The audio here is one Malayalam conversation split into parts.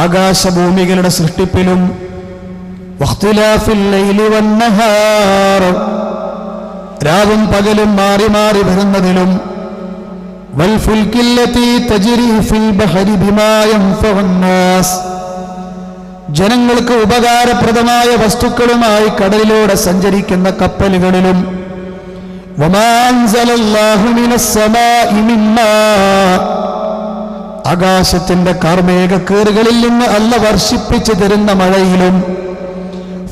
ആകാശഭൂമികളുടെ സൃഷ്ടിപ്പിലും വഖ്തിലാഫിൽ ലൈലി വന്നഹാർ, രാവും പകലും മാറി മാറി വരുന്നതിലും വൽഫുൽകില്ലതി തജ്രി ഫിൽ ബഹരി ബിമാ യൻഫഉന്നാസ്, ജനങ്ങൾക്ക് ഉപകാരപ്രദമായ വസ്തുക്കളുമായി കടലിലൂടെ സഞ്ചരിക്കുന്ന കപ്പലുകളിലും വമാ അൻസലല്ലാഹു മിനസ് സമാഇ മിമ്മാ, ആകാശത്തിന്റെ കാർമേഘക്കേറുകളിൽ നിന്ന് അല്ലാഹു വർഷിപ്പിച്ചു തരുന്ന മഴയിലും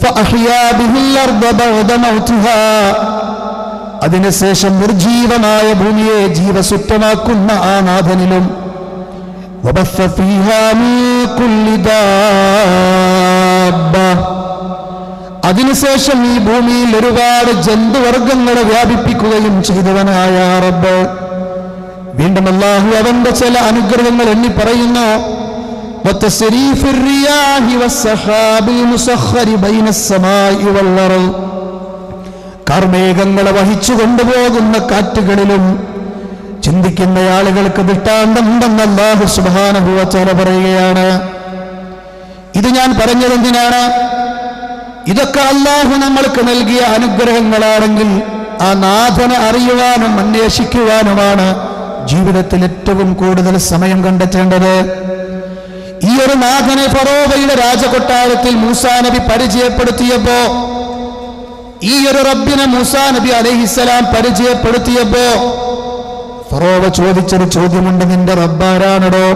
ഫഅഹ്യാ ബിഹിൽ അർദ ബഅദ മൗതിഹാ, അതിനുശേഷം നിർജീവമായ ഭൂമിയെ ജീവസുറ്റമാക്കുന്ന ആ നാഥനിലും വബസ്സ ഫീഹാ മിൻ കുല്ലി ദാബ്ബ, അതിനുശേഷം ഈ ഭൂമിയിൽ ഒരുപാട് ജന്തുവർഗങ്ങളെ വ്യാപിപ്പിക്കുകയും ചെയ്തവനായ റബ്ബ്. വീണ്ടും അല്ലാഹു അവന്റെ ചില അനുഗ്രഹങ്ങൾ എണ്ണി പറയുന്നു. വതസ്രീഫിർ റിയാഹി വസ്സഹാബിൽ മുസഖ്ഖരി ബൈനസ് സമാഇ വൽ അർദ്, കാർമേഘങ്ങളെ വഹിച്ചു കൊണ്ടുപോകുന്ന കാറ്റുകളിലും ചിന്തിക്കുന്ന ആളുകൾക്ക് ദൃഷ്ടാന്തമുണ്ടെന്ന് അല്ലാഹു സുബ്ഹാനഹു വ തആല പറയുകയാണ്. ഇത് ഞാൻ പറഞ്ഞതെന്തിനാണ്? ഇതൊക്കെ അല്ലാഹു നമ്മൾക്ക് നൽകിയ അനുഗ്രഹങ്ങളാണെങ്കിൽ ആ നാഥനെ അറിയുവാനും അന്വേഷിക്കുവാനുമാണ് ജീവിതത്തിൽ ഏറ്റവും കൂടുതൽ സമയം കണ്ടെത്തേണ്ടത്. ഈ ഒരു നാഥനെ ഫറോവയുടെ രാജകൊട്ടാരത്തിൽ മൂസാ നബി പരിചയപ്പെടുത്തിയപ്പോ, ഈ ഒരു റബ്ബിനെ മൂസാ നബി അലൈഹിസ്സലാം പരിചയപ്പെടുത്തിയപ്പോ ഫറോവ ചോദിച്ചൊരു ചോദ്യമുണ്ട്, നിന്റെ റബ്ബാരാണോ,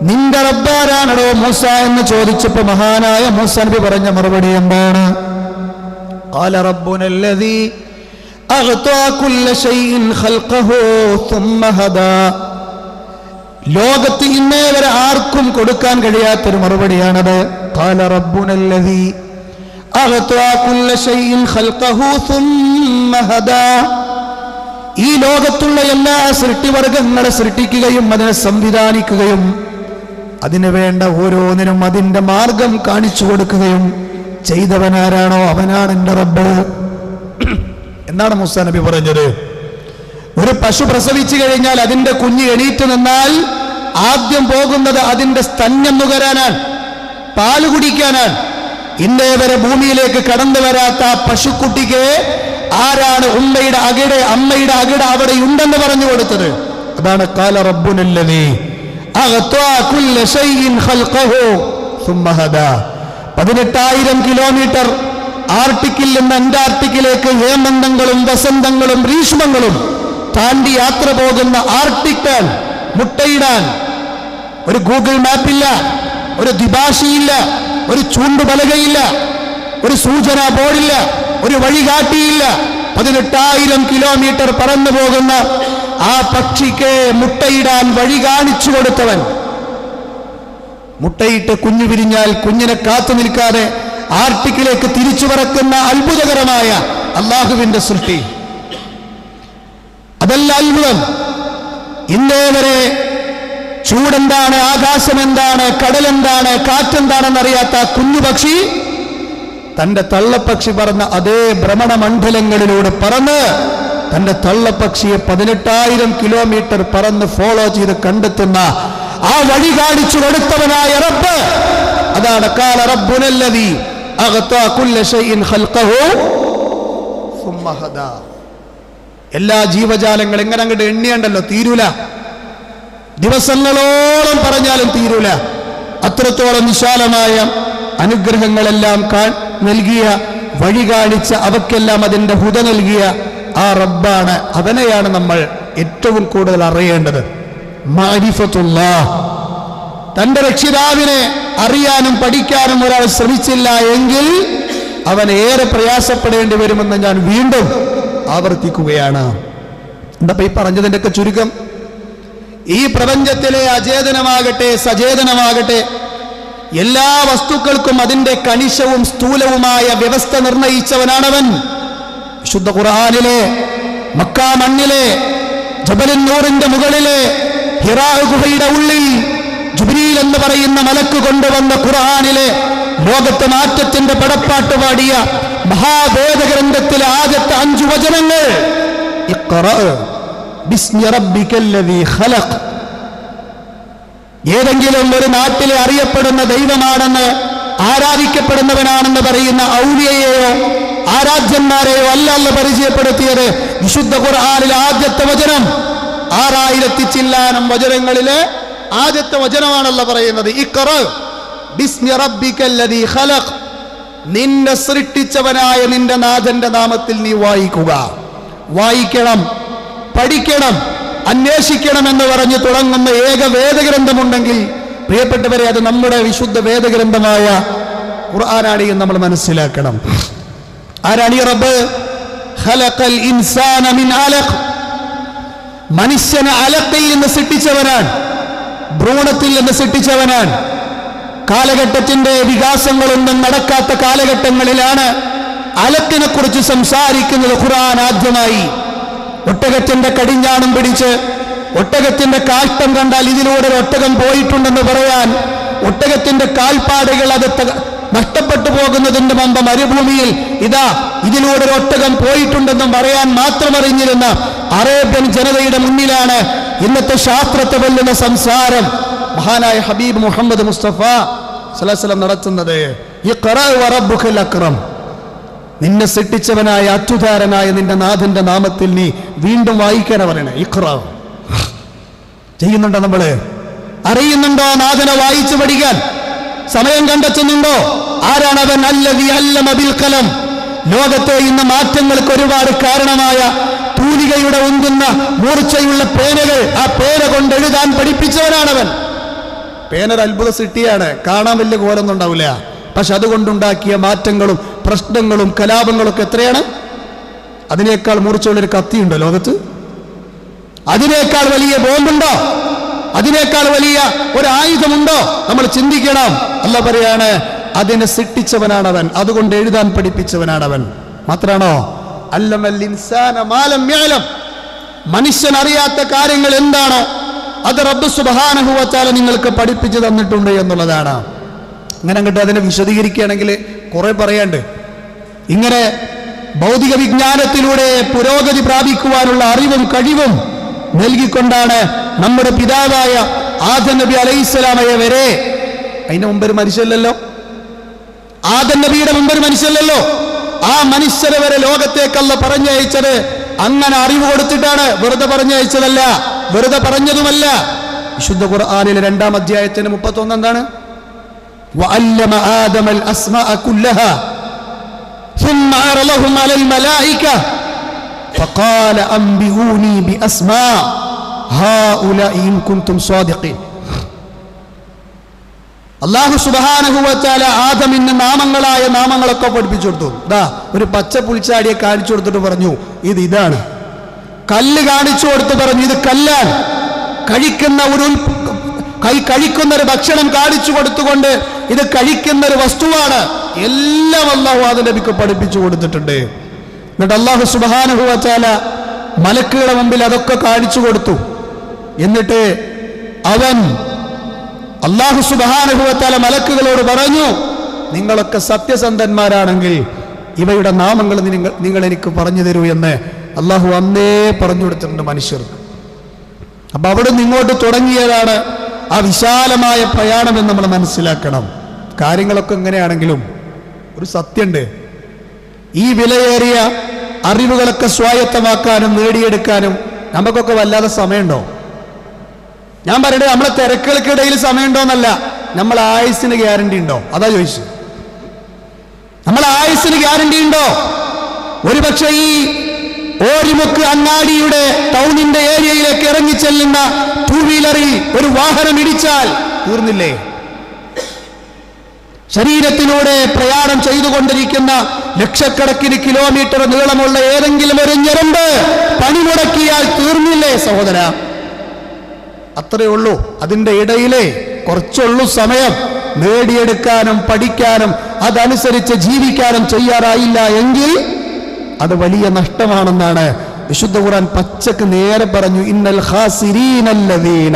നിന്റെ റബ്ബാരാണോ മൂസ എന്ന് ചോദിച്ചപ്പോ മഹാനായ മൂസാ നബി പറഞ്ഞ മറുപടി എന്താണ്? ഖാല റബ്ബുനല്ലദീ അഗ്താ കുല്ല ശൈഇൻ ഖൽഖഹു സുമ്മ ഹദാ, ലോകത്ത് ഇന്നേ വരെ ആർക്കും കൊടുക്കാൻ കഴിയാത്തൊരു മറുപടിയാണത്. ഖാല റബ്ബുനല്ലദീ അഗ്താ കുല്ല ശൈഇൻ ഖൽഖഹു സുമ്മ ഹദാ, ഈ ലോകത്തുള്ള എല്ലാ സൃഷ്ടിവർഗങ്ങളെ സൃഷ്ടിക്കുകയും അതിനെ സംവിധാനിക്കുകയും അതിനു വേണ്ട ഓരോന്നിനും അതിന്റെ മാർഗം കാണിച്ചു കൊടുക്കുകയും ചെയ്തവനാരാണോ അവനാണ് എന്റെ റബ്ബ് എന്നാണ് മൂസാ നബി പറഞ്ഞത്. ഒരു പശു പ്രസവിച്ചു കഴിഞ്ഞാൽ അതിന്റെ കുഞ്ഞ് എണീറ്റ് നിന്നാൽ ആദ്യം പോകുന്നത് അതിന്റെ സ്തന്യം നുകരാനാണ്, പാല് കുടിക്കാനാണ്. ഇന്നേ വരെ ഭൂമിയിലേക്ക് കടന്നു വരാത്ത പശുക്കുട്ടിക്ക് ആരാണ് ഉമ്മയുടെ അകിട്, അമ്മയുടെ അകിട് അവിടെ ഉണ്ടെന്ന് പറഞ്ഞു കൊടുത്തത്? അതാണ് ഖാല റബ്ബുനല്ലദീ അഗ്താ കുല്ല ശൈഇൻ ഖൽഖഹു സുമ്മ ഹദാ. 18,000 കിലോമീറ്റർ ആർട്ടിക്കിൽ നിന്ന് അന്റാർട്ടിക്കിലേക്ക് ഹേമന്തങ്ങളും വസന്തങ്ങളും ഗ്രീഷ്മങ്ങളും താണ്ടി യാത്ര പോകുന്ന ആർട്ടിക്കാൻ മുട്ടയിടാൻ ഒരു ഗൂഗിൾ മാപ്പില്ല, ഒരു ദ്വിഭാഷിയില്ല, ഒരു ചൂണ്ടുപലകയില്ല, ഒരു സൂചനാ ബോർഡില്ല, ഒരു വഴികാട്ടിയില്ല. 18,000 കിലോമീറ്റർ പറന്നു പോകുന്ന ആ പക്ഷിക്ക് മുട്ടയിടാൻ വഴി കാണിച്ചു കൊടുത്തവൻ, മുട്ടയിട്ട് കുഞ്ഞു വിരിഞ്ഞാൽ കുഞ്ഞിനെ കാത്തു നിൽക്കാതെ ആർട്ടിക്കിലേക്ക് തിരിച്ചു പറക്കുന്ന അത്ഭുതകരമായ അല്ലാഹുവിന്റെ സൃഷ്ടി, അതല്ല അത്ഭുതം. ഇന്നേ വരെ ചൂടെന്താണ്, ആകാശം എന്താണ്, കടലെന്താണ്, കാറ്റെന്താണെന്നറിയാത്ത കുഞ്ഞു പക്ഷി തന്റെ തള്ളപ്പക്ഷി പറന്ന അതേ ഭ്രമണമണ്ഡലങ്ങളിലൂടെ പറന്ന് തന്റെ തള്ളപ്പക്ഷിയെ 18,000 കിലോമീറ്റർ പറന്ന് ഫോളോ ചെയ്ത് കണ്ടെത്തുന്ന ആ വഴി കാണിച്ചു കൊടുത്തവനായ റബ്ബ്, അതാണ് ഖാല റബ്ബുനല്ലദീ അഗ്താ കുല്ല ശൈഇൻ ഖൽഖഹു സുമ്മ ഹദാ. എല്ലാ ജീവജാലങ്ങൾ എങ്ങനെ അങ്ങോട്ട് എണ്ണിയണ്ടല്ലോ തീരൂല, ദിവസങ്ങളോളം പറഞ്ഞാലും തീരൂല. അത്രത്തോളം വിശാലമായ അനുഗ്രഹങ്ങളെല്ലാം നൽകിയ, വഴി കാണിച്ച, അവക്കെല്ലാം അതിന്റെ ഹുദ നൽകിയ ആ റബ്ബാണ്. അവനെയാണ് നമ്മൾ ഏറ്റവും കൂടുതൽ അറിയേണ്ടത്. മഅരിഫത്തുല്ലാഹ്, തന്റെ രക്ഷിതാവിനെ അറിയാനും പഠിക്കാനും ഒരാൾ ശ്രമിച്ചില്ല എങ്കിൽ അവൻ ഏറെ പ്രയാസപ്പെടേണ്ടി വരുമെന്ന് ഞാൻ വീണ്ടും ആവർത്തിക്കുകയാണ്. എന്താ ഈ പറഞ്ഞതിന്റെ ഒക്കെ ചുരുക്കം? ഈ പ്രപഞ്ചത്തിലെ അചേതനമാകട്ടെ സചേതനമാകട്ടെ എല്ലാ വസ്തുക്കൾക്കും അതിന്റെ കണിശവും സ്ഥൂലവുമായ വ്യവസ്ഥ നിർണയിച്ചവനാണവൻ. വിശുദ്ധ ഖുർആനിലെ മക്കാ മണ്ണിലെ ജബലുൻ നൂറിന്റെ മുകളിലെ ഹിറാ ഗുഹയുടെ ഉള്ളിൽ ജിബ്രീൽ എന്ന് പറയുന്ന മലക്ക് കൊണ്ടുവന്ന ഖുർആനിലെ ലോകത്തെ മാറ്റത്തിന്റെ പടപ്പാട്ട് പാടിയ മഹാവേദഗ്രന്ഥത്തിലെ ആദ്യത്തെ 5 വചനങ്ങൾ ഇഖ്റ ബിസ്മി റബ്ബിക്കല്ലദീ ഖലഖ്. ഏതെങ്കിലും ഒരു നാട്ടിലെ അറിയപ്പെടുന്ന ദൈവമാണെന്ന് ആരാധിക്കപ്പെടുന്നവനാണെന്ന് പറയുന്ന ഔലിയയെയോ ആരാധ്യന്മാരെയോ അല്ല അല്ലാഹു പരിചയപ്പെടുത്തിയത്. വിശുദ്ധ ഖുർആനിലെ ആദ്യത്തെ വചനം 6000 ചില്ലാനം വചനങ്ങളിലെ ആദ്യത്തെ വചനമാണല്ലോ പറയുന്നത്. ഇഖ്റ ബിസ്മി റബ്ബിക്കല്ലദീ ഖലഖ്, നിന്നെ സൃഷ്ടിച്ചവനായ നിന്റെ നാഥന്റെ നാമത്തിൽ നീ വായിക്കുക. വായിക്കണം, പഠിക്കണം, അന്വേഷിക്കണം എന്ന് പറഞ്ഞു തുടങ്ങുന്ന ഏക വേദഗ്രന്ഥമുണ്ടെങ്കിൽ പ്രിയപ്പെട്ടവരെ അത് നമ്മുടെ വിശുദ്ധ വേദഗ്രന്ഥമായ ഖുർആനാണ് എന്ന് നമ്മൾ മനസ്സിലാക്കണം. ആരാണ് ഈ റബ്ബ്? ഖലഖൽ ഇൻസാന മിൻ അലഖ്, മനുഷ്യനെ അലഖയിൽ നിന്ന് സൃഷ്ടിച്ചവനാണ്, ഭ്രൂണത്തിൽ നിന്ന് സൃഷ്ടിച്ചവനാണ്. കാലഘട്ടത്തിന്റെ വികാസങ്ങളൊന്നും നടക്കാത്ത കാലഘട്ടങ്ങളിലാണ് അലക്കിനെ കുറിച്ച് സംസാരിക്കുന്നത് ഖുർആൻ ആദ്യമായി. ഒട്ടകത്തിന്റെ കടിഞ്ഞാണം പിടിച്ച് ഒട്ടകത്തിന്റെ കാഷ്ടം കണ്ടാൽ ഇതിലൂടെ ഒരു ഒട്ടകം പോയിട്ടുണ്ടെന്ന് പറയാൻ, ഒട്ടകത്തിന്റെ കാൽപ്പാടുകൾ അത് നഷ്ടപ്പെട്ടു പോകുന്നതിന്റെ മുമ്പ് മരുഭൂമിയിൽ ഇതാ ഇതിലൂടെ ഒരു ഒട്ടകം പോയിട്ടുണ്ടെന്നും പറയാൻ മാത്രം അറിഞ്ഞിരുന്ന അറേബ്യൻ ജനതയുടെ മുന്നിലാണ് ഇന്നത്തെ ശാസ്ത്രത്തെ വെല്ലുന്ന സംസാരം മഹാനായ ഹബീബ് മുഹമ്മദ് മുസ്തഫ സ്വല്ലല്ലാഹു അലൈഹി വസല്ലം നടത്തുന്നത്. ഇഖ്റ വറബ്ബുക്കൽ അക്രം, നിന്നെ സൃഷ്ടിച്ചവനായ അത്യുദാരനായ നിന്റെ നാഥന്റെ നാമത്തിൽ നീ വീണ്ടും വായിക്കാനാ പറയണേ. ഇഖ്റ ചെയ്യുന്നുണ്ടോ? നമ്മള് അറിയുന്നുണ്ടോ നാഥനെ വായിച്ചു പഠിക്കാൻ? സമയം കണ്ടെത്തുന്നുണ്ടോ? ആരാണവൻ? അല്ലദീ അല്ലമ ബിൽ ഖലം, ലോകത്തെ ഇന്ന് മാറ്റങ്ങൾക്ക് ഒരുപാട് കാരണമായ തൂലികയുടെ ഉന്തുന്ന മൂർച്ചയുള്ള പേനകൾ, ആ പേന കൊണ്ട് എഴുതാൻ പഠിപ്പിച്ചവനാണവൻ. പേനൊരു അത്ഭുത സൃഷ്ടിയാണ്, കാണാൻ വലിയ കോലൊന്നും ഉണ്ടാവില്ല. പക്ഷെ അതുകൊണ്ടുണ്ടാക്കിയ മാറ്റങ്ങളും പ്രശ്നങ്ങളും കലാപങ്ങളും ഒക്കെ എത്രയാണ്? അതിനേക്കാൾ മൂർച്ചയുള്ളൊരു കത്തിയുണ്ടോ ലോകത്ത്? അതിനേക്കാൾ വലിയ ബോംബുണ്ടോ? അതിനേക്കാൾ വലിയ ഒരു ആയുധമുണ്ടോ? നമ്മൾ ചിന്തിക്കണം. അല്ലാഹു പറയാണ് അതിനെ സൃഷ്ടിച്ചവനാണവൻ, അതുകൊണ്ട് എഴുതാൻ പഠിപ്പിച്ചവനാണവൻ. മാത്രാണോ? അല്ലമൽ ഇൻസാന മാ ലം യഅലം, മനുഷ്യൻ അറിയാത്ത കാര്യങ്ങൾ എന്താണോ അത് റബ്ബ് സുബ്ഹാനഹു വ തആല നിങ്ങൾക്ക് പഠിപ്പിച്ചു തന്നിട്ടുണ്ട് എന്നുള്ളതാണ്. അങ്ങനെ അങ്ങോട്ട് അതിനെ വിശദീകരിക്കുകയാണെങ്കിൽ കുറെ പറയാണ്ട്. ഇങ്ങനെ ഭൗതിക വിജ്ഞാനത്തിലൂടെ പുരോഗതി പ്രാപിക്കുവാനുള്ള അറിവും കഴിവും നൽകിക്കൊണ്ടാണ് നമ്മുടെ പിതാവായ ആദം നബി അലൈഹിസ്സലാമയെ വരെ, അതിന്റെ മുമ്പൊരു മനുഷ്യല്ലല്ലോ, ആദം നബിയുടെ മുമ്പൊരു മനുഷ്യല്ലല്ലോ, ആ മനുഷ്യരെ വരെ ലോകത്തേക്കല്ല പറഞ്ഞയച്ചത് അങ്ങനെ അറിവ് കൊടുത്തിട്ടാണ്. വെറുതെ പറഞ്ഞയച്ചതല്ല, വെറുതെ പറഞ്ഞതുമല്ല. വിശുദ്ധ ഖുർആനിലെ 2-ാം അധ്യായത്തിന്റെ 31 എന്താണ്? വഅല്ലമ ആദമൽ അസ്മാഅ കുല്ലഹാ ثم عرضهم على الملائكة فقال أنبئوني بأسماء هؤلاء إن كنتم صادقين. അല്ലാഹു സുബ്ഹാനഹു വ തആല ആദമിന് നാമങ്ങളായ നാമങ്ങളൊക്കെ പഠിപ്പിച്ചു കൊടുത്തു. ദാ ഒരു പച്ച പുളിച്ചാടിയെ കാണിച്ചു കൊടുത്തിട്ട് പറഞ്ഞു ഇതാണ്. കല്ല് കാണിച്ചു കൊടുത്ത് പറഞ്ഞു ഇത് കല്ലാണ്. കഴിക്കുന്ന ഒരു ഭക്ഷണം കാണിച്ചു കൊടുത്തുകൊണ്ട് ഇത് കഴിക്കുന്ന ഒരു വസ്തുവാണ്. എല്ലാം അല്ലാഹു ആദം നബിക്ക് പഠിപ്പിച്ചു കൊടുത്തിട്ടുണ്ട്. എന്നിട്ട് അല്ലാഹു സുബ്ഹാനഹു വ തആല മലക്കുകളുടെ മുമ്പിൽ അതൊക്കെ കാണിച്ചു കൊടുത്തു. എന്നിട്ട് അവൻ അല്ലാഹു സുബ്ഹാനഹു വ തആല മലക്കുകളോട് പറഞ്ഞു, നിങ്ങളൊക്കെ സത്യസന്ധന്മാരാണെങ്കിൽ ഇവയുടെ നാമങ്ങൾ നിങ്ങൾ എനിക്ക് പറഞ്ഞു തരൂ എന്ന് അല്ലാഹു അന്നേ പറഞ്ഞു കൊടുത്തിട്ടുണ്ട് മനുഷ്യർക്ക്. അപ്പൊ അവിടെ നിങ്ങോട്ട് തുടങ്ങിയതാണ് ആ വിശാലമായ പ്രയാണം എന്ന് നമ്മൾ മനസ്സിലാക്കണം. കാര്യങ്ങളൊക്കെ എങ്ങനെയാണെങ്കിലും ഒരു സത്യമുണ്ട്. ഈ വിലയേറിയ അറിവുകളൊക്കെ സ്വായത്തമാക്കാനും നേടിയെടുക്കാനും നമുക്കൊക്കെ വല്ലാതെ സമയമുണ്ടോ? ഞാൻ പറയട്ടെ, നമ്മളെ തിരക്കുകൾക്കിടയിൽ സമയമുണ്ടോന്നല്ല, നമ്മളെ ആയുസ്സിന് ഗ്യാരണ്ടി ഉണ്ടോ? അതാ ചോദിച്ചു. നമ്മളെ ആയുസ്സിന് ഗ്യാരണ്ടി ഉണ്ടോ? ഒരുപക്ഷെ ഈ ഓരിമുക്ക് അങ്ങാടിയുടെ ടൗണിന്റെ ഏരിയയിലേക്ക് ഇറങ്ങിച്ചെല്ലുന്ന ടൂ വീലറിൽ ഒരു വാഹനം ഇടിച്ചാൽ തീർന്നില്ലേ? ശരീരത്തിലൂടെ പ്രയാണം ചെയ്തുകൊണ്ടിരിക്കുന്ന ലക്ഷക്കണക്കിന് കിലോമീറ്റർ നീളമുള്ള ഏതെങ്കിലും ഒരു ഞരമ്പ് പണിമുടക്കിയാൽ തീർന്നില്ലേ സഹോദര? അത്രയേ ഉള്ളൂ. അതിൻ്റെ ഇടയിലെ കുറച്ചുള്ളൂ സമയം നേടിയെടുക്കാനും പഠിക്കാനും അതനുസരിച്ച് ജീവിക്കാനും ചെയ്യാറായില്ല എങ്കിൽ അത് വലിയ നഷ്ടമാണെന്നാണ് വിശുദ്ധ ഖുർആൻ പച്ചക്ക് നേരെ പറഞ്ഞു. ഇന്നൽ ഖാസിരീനല്ലദീന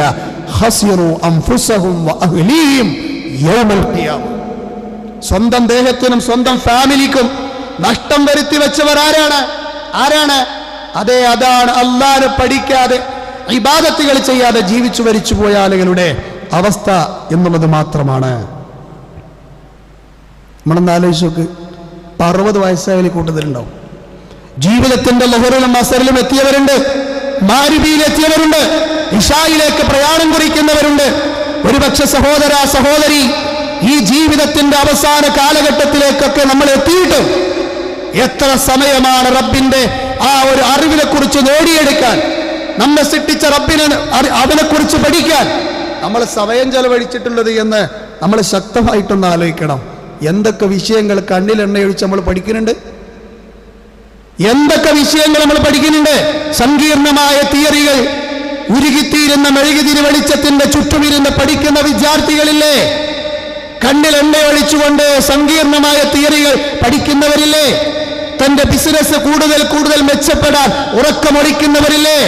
ഖസിറു അൻഫുസഹും വഅഹ്ലീഹിം യൗമൽ ഖിയാമ. സ്വന്തം ദേഹത്തിനും സ്വന്തം ഫാമിലിക്കും നഷ്ടം വരുത്തി വെച്ചവർ ആരാണ്? അതെ, അതാണ് അല്ലാഹനെ പഠിക്കാതെ ഇബാദത്തുകൾ ചെയ്യാതെ ജീവിച്ചു മരിച്ചു പോയ ആളുകളുടെ അവസ്ഥ എന്നുള്ളത് മാത്രമാണ്. നമ്മളൊന്ന് ആലോചിച്ച് നോക്ക്. 60 വയസ്സായാലും കൂട്ടത്തിലുണ്ടാവും. ജീവിതത്തിന്റെ ലഹറിലും അസറിലും എത്തിയവരുണ്ട്, മാരുവിയിൽ എത്തിയവരുണ്ട്, ഇശായിലേക്ക് പ്രയാണം കുറിക്കുന്നവരുണ്ട്. ഒരുപക്ഷെ സഹോദര സഹോദരി, ഈ ജീവിതത്തിന്റെ അവസാന കാലഘട്ടത്തിലേക്കൊക്കെ നമ്മൾ എത്തിയിട്ട് എത്ര സമയമാണ് റബ്ബിന്റെ ആ ഒരു അറിവിനെ കുറിച്ച് നേടിയെടുക്കാൻ, നമ്മെ സൃഷ്ടിച്ച റബ്ബിനെ അവനെ കുറിച്ച് പഠിക്കാൻ നമ്മൾ സമയം ചെലവഴിച്ചിട്ടുള്ളത് എന്ന് നമ്മൾ ശക്തമായിട്ടൊന്ന് ആലോചിക്കണം. എന്തൊക്കെ വിഷയങ്ങൾ കണ്ണിലെണ്ണയൊഴിച്ച് നമ്മൾ പഠിക്കുന്നുണ്ട്, എന്തൊക്കെ വിഷയങ്ങൾ നമ്മൾ പഠിക്കുന്നുണ്ട്. സങ്കീർണമായ തിയറികൾ ഉരുകിത്തീരുന്ന മെഴുകുതിരി വെളിച്ചത്തിന്റെ ചുറ്റുമിരുന്ന് പഠിക്കുന്ന വിദ്യാർത്ഥികളില്ലേ? കണ്ണിൽ എണ്ണയൊഴിച്ചുകൊണ്ട് സങ്കീർണമായ തിയറികൾ പഠിക്കുന്നവരില്ലേ? തന്റെ ബിസിനസ് കൂടുതൽ കൂടുതൽ മെച്ചപ്പെടാൻ ഉറക്കമൊഴിക്കുന്നവരില്ലേ?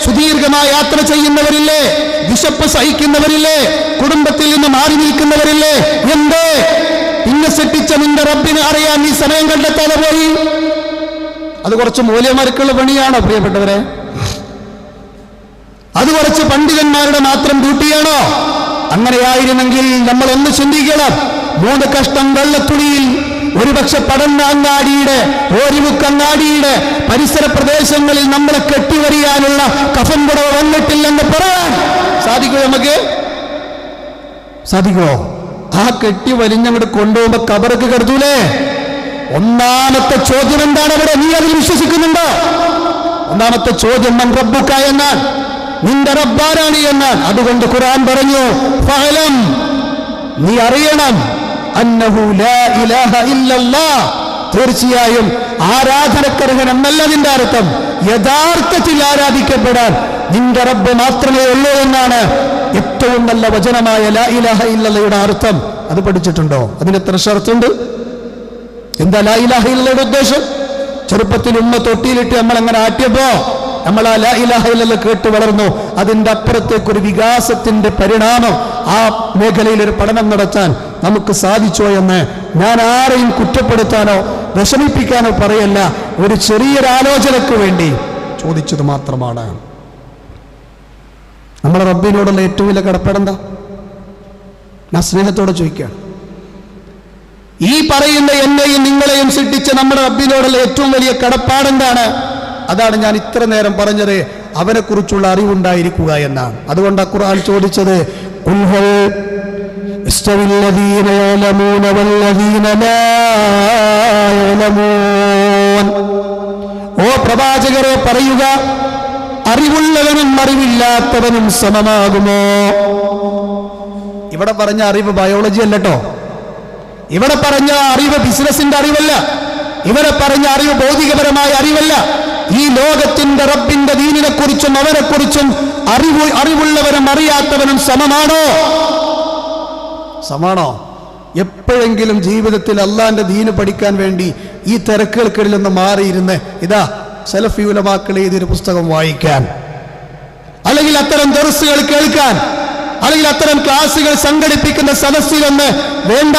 സുദീർഘമായ യാത്ര ചെയ്യുന്നവരില്ലേ? വിശപ്പ് സഹിക്കുന്നവരില്ലേ? കുടുംബത്തിൽ നിന്ന് മാറി നിൽക്കുന്നവരില്ലേ? എന്തേ ഇന്നെ സൃഷ്ടിച്ച നിന്റെ റബ്ബിനെ അറിയാൻ നീ സമയം കണ്ടെത്താതെ പോയി? അത് കുറച്ച് മൂല്യമാർക്കുള്ള പണിയാണോ പ്രിയപ്പെട്ടവരെ? അത് കുറച്ച് പണ്ഡിതന്മാരുടെ മാത്രം ഡ്യൂട്ടിയാണോ? അങ്ങനെയായിരുന്നെങ്കിൽ നമ്മൾ ഒന്ന് ചിന്തിക്കണം. 3 കഷ്ടം വെള്ളത്തുണിയിൽ ഒരുപക്ഷെ പടന്ന അങ്ങാടിയുടെ ഓരിമുക്കങ്ങാടിയുടെ പരിസര പ്രദേശങ്ങളിൽ നമ്മളെ കെട്ടിവരിയാനുള്ള കഫൻ പുടവ വന്നിട്ടില്ലെന്ന് പറയാൻ സാധിക്കുമോ? നമുക്ക് സാധിക്കുമോ? ആ കെട്ടി വലിഞ്ഞങ്ങോട്ട് കൊണ്ടുപോകുമ്പോ കബറൊക്കെ കെടുത്തൂലേ? ഒന്നാമത്തെ ചോദ്യം എന്താണ് അവിടെ? നീ അതിൽ വിശ്വസിക്കുന്നുണ്ടോ? ഒന്നാമത്തെ ചോദ്യം മൻ റബ്ബുക എന്നാൽ, നിന്റെ റബ്ബാരാണ് എന്നാൽ. അതുകൊണ്ട് ഖുർആൻ പറഞ്ഞു, ഫഅലം, നീ അറിയണം, അന്നഹു ലാ ഇലാഹ ഇല്ലല്ലാഹ്, തീർച്ചയായും ആരാധനക്കർഹൻ എന്നല്ല നിന്റെ അർത്ഥം. യഥാർത്ഥത്തിൽ ആരാധിക്കപ്പെടാൻ നിന്റെ റബ്ബ് മാത്രമേ ഉള്ളൂ എന്നാണ് ഏറ്റവും നല്ല വചനമായ ലാ ഇലാഹ ഇല്ലല്ലയുടെ അർത്ഥം. അത് പഠിച്ചിട്ടുണ്ടോ? അതിന് എത്ര ഷർത്തുണ്ട്? എന്താ ലാ ഇലാഹ ഇല്ലല്ലയുടെ ഉദ്ദേശം? ചെറുപ്പത്തിൽ ഉമ്മ തൊട്ടിയിലിട്ട് നമ്മൾ അങ്ങനെ ആട്ടിയപ്പോ നമ്മൾ ആ ലാ ഇലാഹ ഇല്ലല്ലാഹ് കേട്ട് വളർന്നു. അതിൻ്റെ അപ്പുറത്തേക്കൊരു വികാസത്തിന്റെ പരിണാമം ആ മേഖലയിൽ ഒരു പഠനം നടത്താൻ നമുക്ക് സാധിച്ചോ എന്ന് ഞാൻ ആരെയും കുറ്റപ്പെടുത്താനോ വിഷമിപ്പിക്കാനോ പറയല്ല, ഒരു ചെറിയൊരു ആലോചനയ്ക്ക് വേണ്ടി ചോദിച്ചത് മാത്രമാണ്. നമ്മളെ റബ്ബിനോടുള്ള ഏറ്റവും വലിയ കടപ്പാടെന്താ? ഞാൻ സ്നേഹത്തോടെ ചോദിക്കാം. ഈ പറയുന്ന എന്നെയും നിങ്ങളെയും സൃഷ്ടിച്ച നമ്മുടെ റബ്ബിനോടുള്ള ഏറ്റവും വലിയ കടപ്പാടെന്താണ്? അതാണ് ഞാൻ ഇത്ര നേരം പറഞ്ഞത്, അവനെ കുറിച്ചുള്ള അറിവുണ്ടായിരിക്കുക എന്നാണ്. അതുകൊണ്ട് ഖുർആൻ ചോദിച്ചത്, ഓ പ്രവാചകരെ പറയുക, അറിവുള്ളവനും അറിവില്ലാത്തവനും സമമാകുമോ? ഇവിടെ പറഞ്ഞ അറിവ് ബയോളജി അല്ലട്ടോ. ഇവിടെ പറഞ്ഞ അറിവ് ബിസിനസിന്റെ അറിവല്ല. ഇവിടെ പറഞ്ഞ അറിവ് ഭൗതികപരമായ അറിവല്ല. ഈ ലോകത്തിന്റെ റബ്ബിന്റെ ദീനിനെ കുറിച്ചും അവനെ കുറിച്ചും അറിവുള്ളവനും അറിയാത്തവനും സമമാണോ? സമാണോ? എപ്പോഴെങ്കിലും ജീവിതത്തിൽ അള്ളാന്റെ ദീന് പഠിക്കാൻ വേണ്ടി ഈ തിരക്കുകൾക്കിടയിൽ നിന്ന് മാറിയിരുന്ന് ഇതാ സലഫി ഉലമാക്കൾ എഴുതിയൊരു പുസ്തകം വായിക്കാൻ, അല്ലെങ്കിൽ അത്തരം ദർസുകൾ കേൾക്കാൻ, അല്ലെങ്കിൽ അത്തരം ക്ലാസുകൾ സംഘടിപ്പിക്കുന്ന സദസ്സിലൊന്ന് വേണ്ട,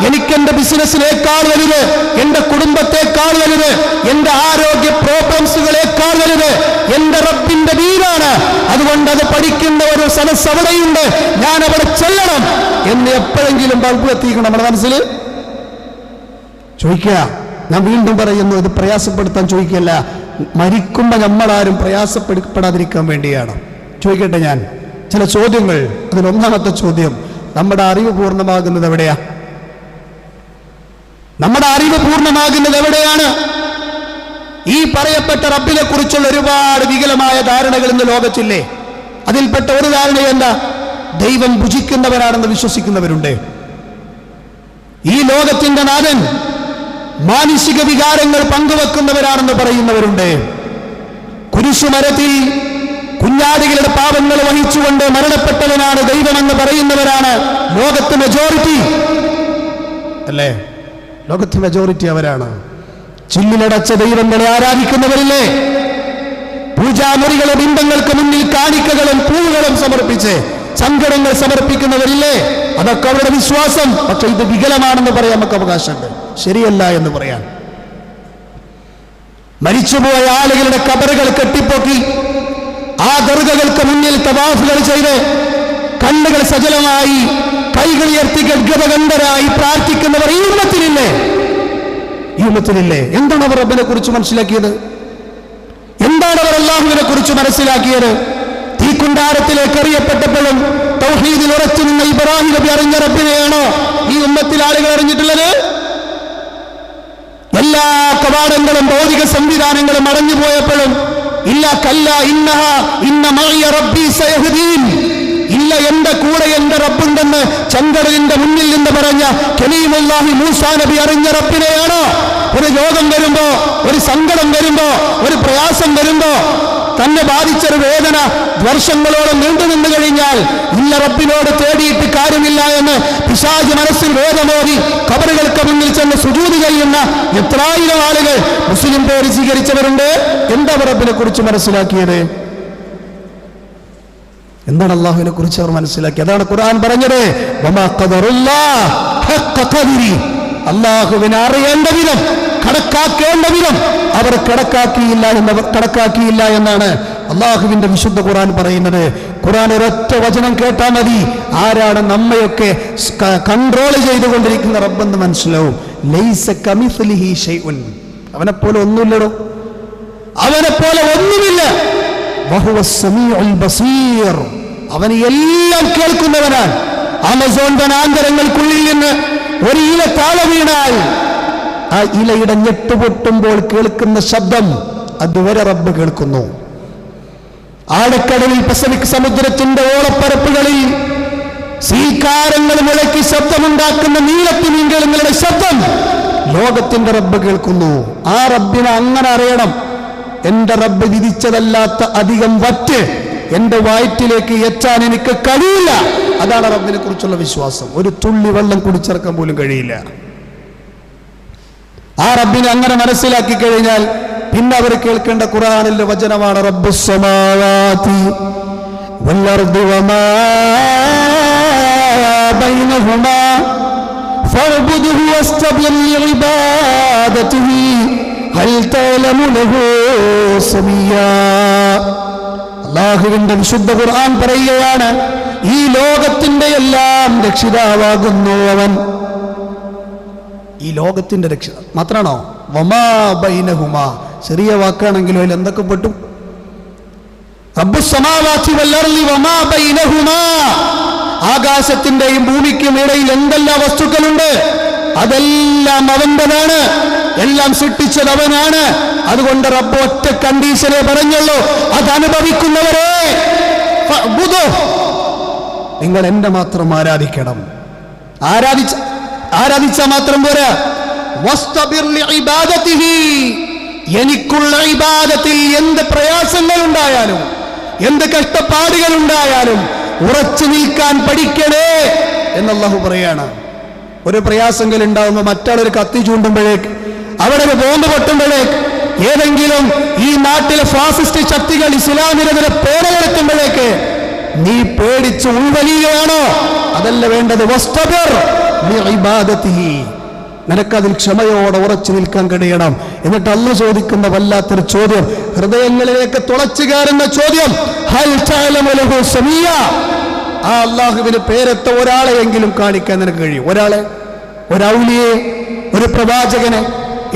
എനിക്കെന്റെ ബിസിനസ്സിനേക്കാൾ വലുത്, എന്റെ കുടുംബത്തെക്കാൾ വലുത്, എന്റെ ആരോഗ്യ പ്രോബ്ലംസുകളേക്കാൾ വലുത് എന്റെ റബ്ബിന്റെ ദീനാണ്, അതുകൊണ്ട് അത് പഠിക്കുന്ന ഒരു സദസ്സ് അവിടെയുണ്ട്, ഞാൻ അവിടെ ചെല്ലണം എന്ന് എപ്പോഴെങ്കിലും ബൾബ് എത്തിക്കണം നമ്മുടെ മനസ്സിൽ? ചോദിക്കുക. ഞാൻ വീണ്ടും പറയുന്നു, ഇത് പ്രയാസപ്പെടുത്താൻ ചോദിക്കല്ല, മരിക്കുമ്പോൾ നമ്മളാരും പ്രയാസപ്പെടാതിരിക്കാൻ വേണ്ടിയാണ്. ചോദിക്കട്ടെ ഞാൻ ചില ചോദ്യങ്ങൾ. അതിലൊന്നാമത്തെ ചോദ്യം, നമ്മുടെ അറിവ് പൂർണ്ണമാകുന്നത് എവിടെയാ? നമ്മുടെ അറിവ് പൂർണ്ണമാകുന്നത് എവിടെയാണ്? ഈ പറയപ്പെട്ട റബ്ബിനെ കുറിച്ചുള്ള ഒരുപാട് വികലമായ ധാരണകൾ ഇന്ന് ലോകത്തില്ലേ? അതിൽപ്പെട്ട ഒരു ധാരണ എന്താ? ദൈവം ഭുജിക്കുന്നവരാണെന്ന് വിശ്വസിക്കുന്നവരുണ്ട്. ഈ ലോകത്തിന്റെ നാഥൻ മാനുഷിക വികാരങ്ങൾ പങ്കുവെക്കുന്നവരാണെന്ന് പറയുന്നവരുണ്ട്. കുരിശുമരത്തിൽ കുഞ്ഞാടുകളുടെ പാപങ്ങൾ വഹിച്ചുകൊണ്ട് മരണപ്പെട്ടവനാണ് ദൈവമെന്ന് പറയുന്നവരാണ് ലോകത്ത് മെജോറിറ്റി അല്ലേ? ലോകത്ത് മെജോറിറ്റി അവരാണ്. ചില്ലിലടച്ച ദൈവങ്ങളെ ആരാധിക്കുന്നവരില്ലേ? പൂജാമുറികളെ ബിംബങ്ങൾക്ക് മുന്നിൽ കാണിക്കകളും പൂവുകളും സമർപ്പിച്ച് സങ്കടങ്ങൾ സമർപ്പിക്കുന്നവരില്ലേ? അതൊക്കെ അവരുടെ വിശ്വാസം. പക്ഷെ ഇത് വികലമാണെന്ന് പറയാൻ നമുക്ക് അവകാശമുണ്ട്, ശരിയല്ല എന്ന് പറയാൻ. മരിച്ചുപോയ ആളുകളുടെ കബറുകൾ കെട്ടിപ്പൊക്കി ആ ദർഗകൾക്ക് മുന്നിൽ തവാഫുകൾ ചെയ്ത് കണ്ണുകൾ സജലമായി കൈകൾ ഉയർത്തി ഗദ്ഗതകണ്ഠരായി പ്രാർത്ഥിക്കുന്നവർ ഈ ഉമ്മത്തിലില്ലേ? എന്താണ് അവർ റബ്ബിനെ കുറിച്ച് മനസ്സിലാക്കിയത്? എന്താണ് അവർ അല്ലാഹുവിനെ കുറിച്ച് മനസ്സിലാക്കിയത്? തീക്കുണ്ടാരത്തിലേക്ക് എറിയപ്പെട്ടപ്പോഴും തൗഹീദിൽ ഉറച്ചു നിന്ന ഇബ്രാഹിം നബി അറിഞ്ഞ റബ്ബിനെയാണോ ഈ ഉമ്മത്തിൽ ആളുകൾ അറിഞ്ഞിട്ടുള്ളത്? എല്ലാ കവാടങ്ങളും ഭൗതിക സംവിധാനങ്ങളും അടഞ്ഞു പോയപ്പോഴും ഇല്ല കല്ല ഇന്ന മഅയ റബ്ബി സയഹ്ദീൻ, ഇല്ല എന്റെ കൂടെ എന്റെ റബ്ബുണ്ടെന്ന് ചെങ്കടലിന്റെ മുന്നിൽ നിന്ന് പറഞ്ഞ കലീമുല്ലാഹി മൂസാ നബി അറിഞ്ഞ റബ്ബിനെയാണോ ഒരു രോഗം വരുമ്പോ, ഒരു സങ്കടം വരുമ്പോ, ഒരു പ്രയാസം വരുമ്പോ, തന്നെ ബാധിച്ചൊരു വേദന വർഷങ്ങളോളം നീണ്ടു നിന്ന് കഴിഞ്ഞാൽ ഇല്ല റബ്ബിനോട് തേടിയിട്ട് കാര്യമില്ല എന്ന് പിശാച് മനസ്സിൽ വേദമോതി ഖബറുകൾക്ക് മുന്നിൽ ചെന്ന് സുജൂദ് ചെയ്യുന്ന എത്രായിരം ആളുകൾ മുസ്ലിം പേര് സ്വീകരിച്ചവരുണ്ട്. എന്താ റബ്ബിനെ കുറിച്ച് മനസ്സിലാക്കിയത്? എന്താണ് അല്ലാഹുവിനെ കുറിച്ച് അവർ മനസ്സിലാക്കി? അതാണ് ഖുർആൻ പറഞ്ഞത്, വമാ ഖദറുല്ലാഹ് ഹഖ്ഖ ഖദരി. അല്ലാഹുവിനെ അറിയേണ്ട വിധം, കണക്കാക്കേണ്ട വിധം അവർ കണക്കാക്കിയില്ല എന്നാണ് അല്ലാഹുവിന്റെ വിശുദ്ധ ഖുർആൻ പറയുന്നത്. ഖുർആൻ ഒരൊറ്റ വചനം കേട്ടാൽ മതി ആരാണ് നമ്മയൊക്കെ കൺട്രോൾ ചെയ്തുകൊണ്ടിരിക്കുന്ന റബ്ബെന്ന് മനസ്സിലാവും. ലൈസ കമിസ്ലിഹി ഷൈഉൻ, അവനെപ്പോലെ ഒന്നുമില്ലടോ, അവനെപ്പോലെ ഒന്നുമില്ല. വഹുവസ് സമീഉൽ ബസീർ, അവൻ എല്ലാം കേൾക്കുന്നവനാണ്. ആമസോൺ വനാന്തരങ്ങൾക്കുള്ളിൽ നിന്ന് ഒരു ഇല താഴെ വീണാൽ ആ ഇലയുടെ ഞെട്ടുപൊട്ടുമ്പോൾ കേൾക്കുന്ന ശബ്ദം അതുവരെ റബ്ബ് കേൾക്കുന്നു. ആഴക്കടലിൽ പസഫിക് സമുദ്രത്തിന്റെ ഓളപ്പരപ്പുകളിൽ സീക്കാരങ്ങൾ മുഴക്കി ശബ്ദമുണ്ടാക്കുന്ന നീലത്തിമീൻകളുടെ ശബ്ദം ലോകത്തിന്റെ റബ്ബ് കേൾക്കുന്നു. ആ റബ്ബിനെ അങ്ങനെ അറിയണം. എന്റെ റബ്ബ് വിധിച്ചതല്ലാത്ത അധികം വറ്റ് എന്റെ വയറ്റിലേക്ക് എത്താൻ എനിക്ക് കഴിയില്ല. അതാണ് റബ്ബിനെ കുറിച്ചുള്ള വിശ്വാസം. ഒരു തുള്ളി വെള്ളം കുടിച്ചിറക്കാൻ പോലും കഴിയില്ല. ആ റബ്ബിനെ അങ്ങനെ മനസ്സിലാക്കി കഴിഞ്ഞാൽ പിന്നെ അവർ കേൾക്കേണ്ട ഖുർആനിലെ വചനമാണ് റബ്ബുസ് സമാവാതി വൽ അർദി വമാ ബൈനഹുമാ ഫഅബ്ദുഹു വസ്തബിർ ലിഇബാദതിഹി ഹൽ തഅലമു ലഹു സമീയാ. അല്ലാഹുവിന്റെ വിശുദ്ധ ഖുർആൻ പറയുകയാണ്, ഈ ലോകത്തിന്റെ എല്ലാം രക്ഷിതാവാകുന്നു അവൻ. ഈ ലോകത്തിന്റെ രക്ഷിത മാത്രാണോ? വമാ ബൈനഹുമാ, ചെറിയ വാക്കാണെങ്കിലും അതിൽ എന്തൊക്കെ പെട്ടു? റബ്ബുസ് സമാവാതി വൽ അർളി വമാ ബൈനഹുമാ, ആകാശത്തിന്റെയും ഭൂമിക്കും ഇടയിൽ എന്തെല്ലാം വസ്തുക്കളുണ്ട് അതെല്ലാം അവന്റേതാണ്. എല്ലാം സൃഷ്ടിച്ചത് അവനാണ്. അതുകൊണ്ട് റബ്ബ് ഒറ്റ കണ്ടീഷനെ പറഞ്ഞുള്ളൂ, അതനുഭവിക്കുന്നവരെ നിങ്ങൾ എന്നെ മാത്രം ആരാധിക്കണം. ആരാധിച്ച മാത്രം പോരാ, വസ്തബിർ ലിഇബാദതിഹി, എനിക്കുള്ള ഇബാദത്തിൽ എന്ത് പ്രയാസങ്ങൾ ഉണ്ടായാലും എന്ത് കഷ്ടപ്പാടുകൾ ഉണ്ടായാലും ഉറച്ചു നിൽക്കാൻ പഠിക്കണേ എന്ന് അല്ലാഹു പറയാണ്. ഒരു പ്രയാസങ്ങൾ ഉണ്ടാകുമ്പോൾ മറ്റാളൊരു കത്തി ചൂണ്ടുമ്പോഴേക്ക്, അവിടെ ഒരു ബോംബ് പൊട്ടുമ്പോഴേക്ക്, ഏതെങ്കിലും ഈ നാട്ടിലെ ഫാസിസ്റ്റ് ശക്തികൾ ഇസ്ലാമിനെതിരെ പേരെടുക്കുമ്പോഴേക്ക് നീ പേടിച്ച് ഉൾവലിയുകയാണോ? അതല്ല വേണ്ടത്. വസ്തബിർ ലിഇബാദതിഹി, നിനക്കതിൽ ക്ഷമയോടെ ഉറച്ചു നിൽക്കാൻ കഴിയണം. എന്നിട്ട് അല്ലാഹു ചോദിക്കുന്ന വല്ലാത്തൊരു ചോദ്യം, ഹൃദയങ്ങളിലേക്ക് തുളച്ചു കയറുന്ന ചോദ്യം, ഹൽ തഅലമു ലഹു സമീയ. ആ അല്ലാഹുവിന് പേരെത്ത ഒരാളെയെങ്കിലും കാണിക്കാൻ നിനക്ക് കഴിയും? ഒരാളെ, ഒരു ഔലിയെ, ഒരു പ്രവാചകനെ,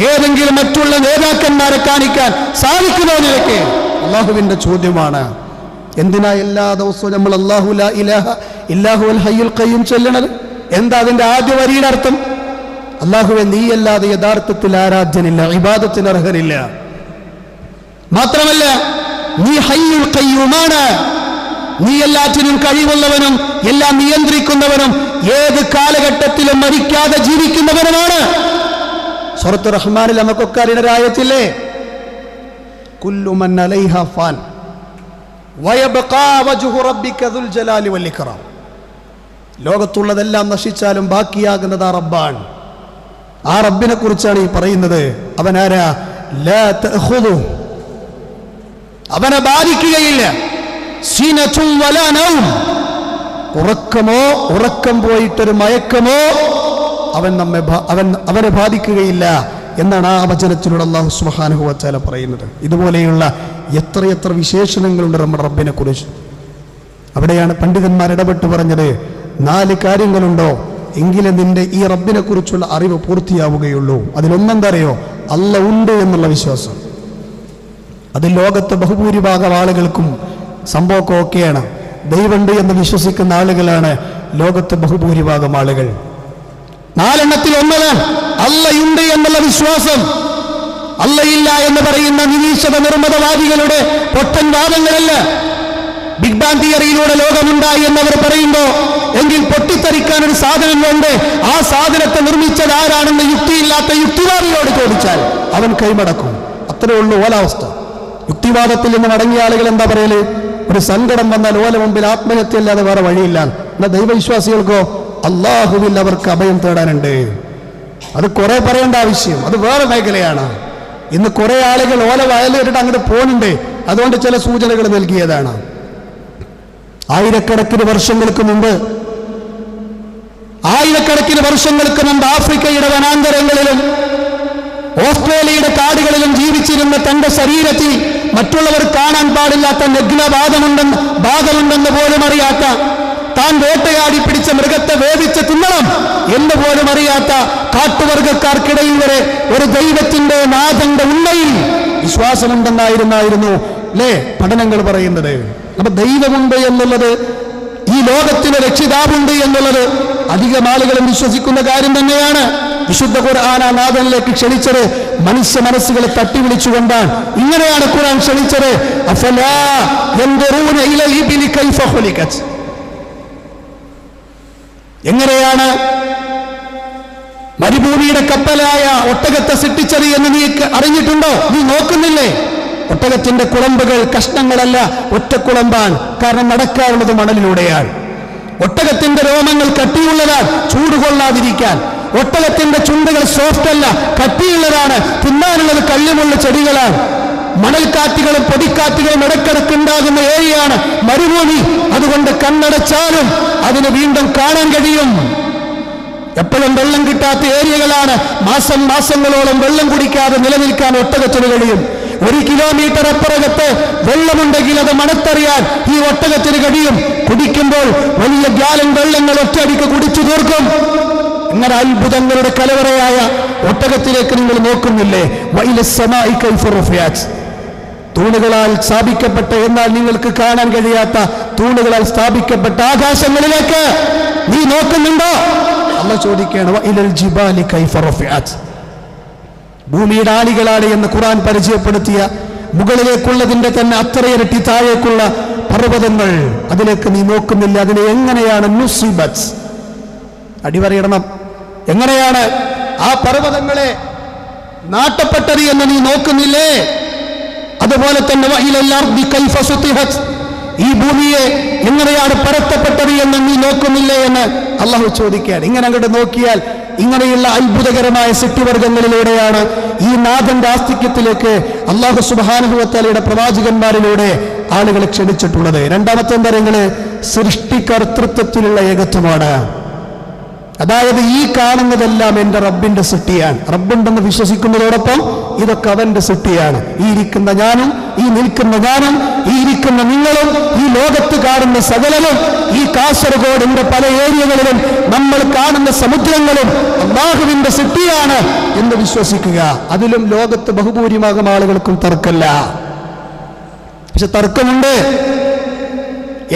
ഏതെങ്കിലും മറ്റുള്ള നേതാക്കന്മാരെ കാണിക്കാൻ സാധിക്കുമോ നിനക്ക്? അല്ലാഹുവിന്റെ ചോദ്യമാണ്. എന്തിനാ എല്ലാ ദിവസവും നമ്മൾ അല്ലാഹു ലാ ഇലാഹ ഇല്ലാഹുൽ ഹയ്യുൽ ഖയ്യൂം ചൊല്ലണത്? എന്താ അതിന്റെ ആദ്യ വരിയുടെ അർത്ഥം? അല്ലാഹുവേ, നീയല്ലാതെ യഥാർത്ഥത്തിൽ ആരാധ്യനില്ല, ഇബാദത്തിന് അർഹനില്ല. മാത്രമല്ല നീ ഹയ്യുൽ ഖയ്യൂമാണ്, നീ എല്ലാറ്റിനും കഴിവുള്ളവനും എല്ലാം നിയന്ത്രിക്കുന്നവനും ഏത് കാലഘട്ടത്തിലും മരിക്കാതെ ജീവിക്കുന്നവനുമാണ്. സൂറത്ത് റഹ്മാനിൽ നമുക്കൊക്കെ അറിയുന്ന ആയത്തില്ലേ, കുല്ലു മൻ അലൈഹാ ഫാൻ വയബ്ഖാ വജ്ഹു റബ്ബിക ദുൽ ജലാലി വൽ ഇക്റാം. ലോകത്തുള്ളതെല്ലാം നശിച്ചാലും ബാക്കിയാകുന്നത് ആ റബ്ബാണ്. ആ റബ്ബിനെ കുറിച്ചാണ് ഈ പറയുന്നത്. അവനാരാ? ലാ തഅഖുദു, അവനെ ബാധിക്കുകയില്ല. സീനത്തും വലാ നൗം, ഉറക്കമോ ഉറക്കം പോയിട്ടൊരു മയക്കമോ അവനെ ബാധിക്കുകയില്ല എന്നാണ് ആ വചനത്തിലൂടെ അല്ലാഹു സുബ്ഹാനഹു വ തആല പറയുന്നത്. ഇതുപോലെയുള്ള എത്രയെത്ര വിശേഷണങ്ങളുണ്ട് നമ്മുടെ റബ്ബിനെ കുറിച്ച്. അവിടെയാണ് പണ്ഡിതന്മാർ ഇടപെട്ട് പറഞ്ഞത്, 4 കാര്യങ്ങളുണ്ടോ എങ്കിലും നിന്റെ ഈ റബ്ബിനെ കുറിച്ചുള്ള അറിവ് പൂർത്തിയാവുകയുള്ളൂ. അതിലൊന്നെന്താ അറിയോ? അല്ല ഉണ്ട് എന്നുള്ള വിശ്വാസം. അത് ലോകത്തെ ബഹുഭൂരിഭാഗം ആളുകൾക്കും സംഭവമൊക്കെ ഓക്കെയാണ്. ദൈവമുണ്ട് എന്ന് വിശ്വസിക്കുന്ന ആളുകളാണ് ലോകത്തെ ബഹുഭൂരിഭാഗം ആളുകൾ. 4 എണ്ണത്തിൽ ഒന്നതാണ് അല്ലയുണ്ട് എന്നുള്ള വിശ്വാസം. അല്ലയില്ല എന്ന് പറയുന്ന നിരീശ്വര നിർമ്മതവാദികളുടെ പൊട്ടൻ വാദങ്ങളല്ല. ബിഗ് ബാങ് തിയറിയിലൂടെ ലോകമുണ്ടായി എന്നവർ പറയുമ്പോ എങ്കിൽ പൊട്ടിത്തെറിക്കാൻ ഒരു സാധനം വേണ്ട. ആ സാധനത്തെ നിർമ്മിച്ചത് ആരാണെന്ന് യുക്തിയില്ലാത്ത യുക്തിവാദിയോട് ചോദിച്ചാൽ അവൻ കൈമടക്കും. അത്രേ ഉള്ളൂ ഓലാവസ്ഥ. യുക്തിവാദത്തിൽ നിന്ന് മടങ്ങിയ ആളുകൾ എന്താ പറയല്? ഒരു സങ്കടം വന്നാൽ ഓല മുമ്പിൽ ആത്മഹത്യല്ലാതെ വേറെ വഴിയില്ല. എന്നാൽ ദൈവവിശ്വാസികൾക്കോ അള്ളാഹുവിൽ അവർക്ക് അഭയം തേടാനുണ്ട്. അത് കുറെ പറയേണ്ട ആവശ്യം, അത് വേറെ മേഖലയാണ്. ഇന്ന് കുറെ ആളുകൾ ഓല വയലേറിട്ട് അങ്ങോട്ട് പോകുന്നുണ്ട്. അതുകൊണ്ട് ചില സൂചനകൾ നൽകിയതാണ്. ആയിരക്കണക്കിന് വർഷങ്ങൾക്ക് മുമ്പ് ആഫ്രിക്കയുടെ വനാന്തരങ്ങളിലും ഓസ്ട്രേലിയയുടെ കാടുകളിലും ജീവിച്ചിരുന്ന തന്റെ ശരീരത്തിൽ മറ്റുള്ളവർ കാണാൻ പാടില്ലാത്ത ഭാഗമുണ്ടെന്ന് പോലും അറിയാത്ത, താൻ വേട്ടയാടി പിടിച്ച മൃഗത്തെ വേവിച്ച് തിന്നണം എന്ന് പോലും അറിയാത്ത കാട്ടുവർഗക്കാർക്കിടയിൽ വരെ ഒരു ദൈവത്തിന്റെ നാഥന്റെ ഉള്ളയിൽ വിശ്വാസമുണ്ടെന്നായിരുന്നു അല്ലേ പഠനങ്ങൾ പറയുന്നത്. അപ്പൊ ദൈവമുണ്ട് എന്നുള്ളത്, ഈ ലോകത്തിന് രക്ഷിതാവുണ്ട് എന്നുള്ളത് അധികം ആളുകളും വിശ്വസിക്കുന്ന കാര്യം തന്നെയാണ്. വിശുദ്ധ ഖുർആൻ ആ നാഥനിലേക്ക് ക്ഷണിച്ചത് മനുഷ്യ മനസ്സുകളെ തട്ടിവിളിച്ചുകൊണ്ടാണ്. ഇങ്ങനെയാണ് ഖുർആൻ ക്ഷണിച്ചത്, അഫലാ യൻദുറൂന ഇലൽ ഇബ്ലി കൈഫ ഖുലിഖത്. എങ്ങനെയാണ് മരുഭൂമിയുടെ കപ്പലായ ഒട്ടകത്തെ സൃഷ്ടിച്ചത് എന്ന് നീ അറിഞ്ഞിട്ടുണ്ടോ? നീ നോക്കുന്നില്ലേ? ഒട്ടകത്തിന്റെ കുളമ്പുകൾ കഷ്ണങ്ങളല്ല, ഒറ്റക്കുളമ്പാൻ. കാരണം നടക്കാറുള്ളത് മണലിലൂടെയാണ്. ഒട്ടകത്തിന്റെ രോമങ്ങൾ കട്ടിയുള്ളതാണ്, ചൂടുകൊള്ളാതിരിക്കാൻ. ഒട്ടകത്തിന്റെ ചുണ്ടുകൾ സോഫ്റ്റ് അല്ല, കട്ടിയുള്ളതാണ്. തിന്നാനുള്ളത് കല്ലുമുള്ള ചെടികളാണ്. മണൽക്കാറ്റുകളും പൊടിക്കാറ്റുകളും ഇടക്കിടക്ക് ഉണ്ടാകുന്ന ഏരിയയാണ് മരുഭൂമി. അതുകൊണ്ട് കണ്ണടച്ചാലും അതിന് വീണ്ടും കാണാൻ കഴിയും. എപ്പോഴും വെള്ളം കിട്ടാത്ത ഏരിയകളാണ്. മാസങ്ങളോളം വെള്ളം കുടിക്കാതെ നിലനിൽക്കാൻ ഒട്ടകത്തിന് കഴിയും. 1 കിലോമീറ്റർ അപ്പുറത്ത് വെള്ളമുണ്ടെങ്കിൽ അത് മണത്തറിയാൻ ഈ ഒട്ടകത്തിന് കഴിയും. കുടിക്കുമ്പോൾ വലിയ ഗ്യാലൻ വെള്ളങ്ങൾ ഒറ്റയടിക്ക് കുടിച്ചു തീർക്കും. ഇങ്ങനെ അത്ഭുതങ്ങളുടെ കലവറയായ ഒട്ടകത്തിലേക്ക് നിങ്ങൾ നോക്കുന്നില്ലേ? വൈലസ്സമാഇ കൈഫ റുഫിഅത്. തൂണുകളാൽ സ്ഥാപിക്കപ്പെട്ട, എന്നാൽ നിങ്ങൾക്ക് കാണാൻ കഴിയാത്ത തൂണുകളാൽ സ്ഥാപിക്കപ്പെട്ട ആകാശങ്ങളിലേക്ക് നീ നോക്കുന്നുണ്ടോ? അല്ലാഹു ചോദിക്കുകയാണ്, വഇലൽ ജിബാലി കൈഫ റുഫിഅത്. ഭൂമിയുടെ ആണികളാണ് എന്ന് ഖുർആൻ പരിചയപ്പെടുത്തിയ മുകളിലേക്കുള്ളതിന്റെ തന്നെ അത്രയിരട്ടി താഴേക്കുള്ള പർവ്വതങ്ങൾ, അതിലേക്ക് നീ നോക്കുന്നില്ല. അതിനെ എങ്ങനെയാണ് നുസിബത്ത്, അടിവരയിടണം, എങ്ങനെയാണ് ആ പർവ്വതങ്ങളെ നാട്ടപ്പെട്ടത് എന്ന് നീ നോക്കുന്നില്ലേ? അതുപോലെ തന്നെ വഇലൽ അർദി കൈഫ സുതിഹത്, ഈ ഭൂമിയെ എങ്ങനെയാണ് പരത്തപ്പെട്ടത് എന്ന് നീ നോക്കുന്നില്ലേ എന്ന് അള്ളാഹു ചോദിക്കുകയാണ്. ഇങ്ങനെ അങ്ങോട്ട് നോക്കിയാൽ ഇങ്ങനെയുള്ള അത്ഭുതകരമായ സൃഷ്ടിവർഗങ്ങളിലൂടെയാണ് ഈ നാഥന്റെ ആസ്തിക്യത്തിലേക്ക് അള്ളാഹു സുബ്ഹാനഹു വ തആലയുടെ പ്രവാചകന്മാരിലൂടെ ആളുകളെ ക്ഷണിച്ചിട്ടുള്ളത്. രണ്ടാമത്തെ കാര്യങ്ങള് സൃഷ്ടികർത്തൃത്വത്തിലുള്ള ഏകത്വമാണ്. അതായത് ഈ കാണുന്നതെല്ലാം എൻ്റെ റബ്ബിന്റെ സൃഷ്ടിയാണ്. റബ്ബുണ്ടെന്ന് വിശ്വസിക്കുന്നതോടൊപ്പം ഇതൊക്കെ അവന്റെ സൃഷ്ടിയാണ്. ഈ ഇരിക്കുന്ന ഞാനും, ഈ നിൽക്കുന്ന ഞാനും, ഈ ഇരിക്കുന്ന നിങ്ങളും, ഈ ലോകത്ത് കാണുന്ന സകലവും, ഈ കാസർഗോഡിന്റെ പല ഏരിയകളിലും നമ്മൾ കാണുന്ന സമുദ്രങ്ങളും അല്ലാഹുവിന്റെ സൃഷ്ടിയാണ് എന്ന് വിശ്വസിക്കുക. അതിലും ലോകത്ത് ബഹുഭൂരിഭാഗം ആളുകൾക്കും തർക്കമില്ല. പക്ഷെ തർക്കമുണ്ട്.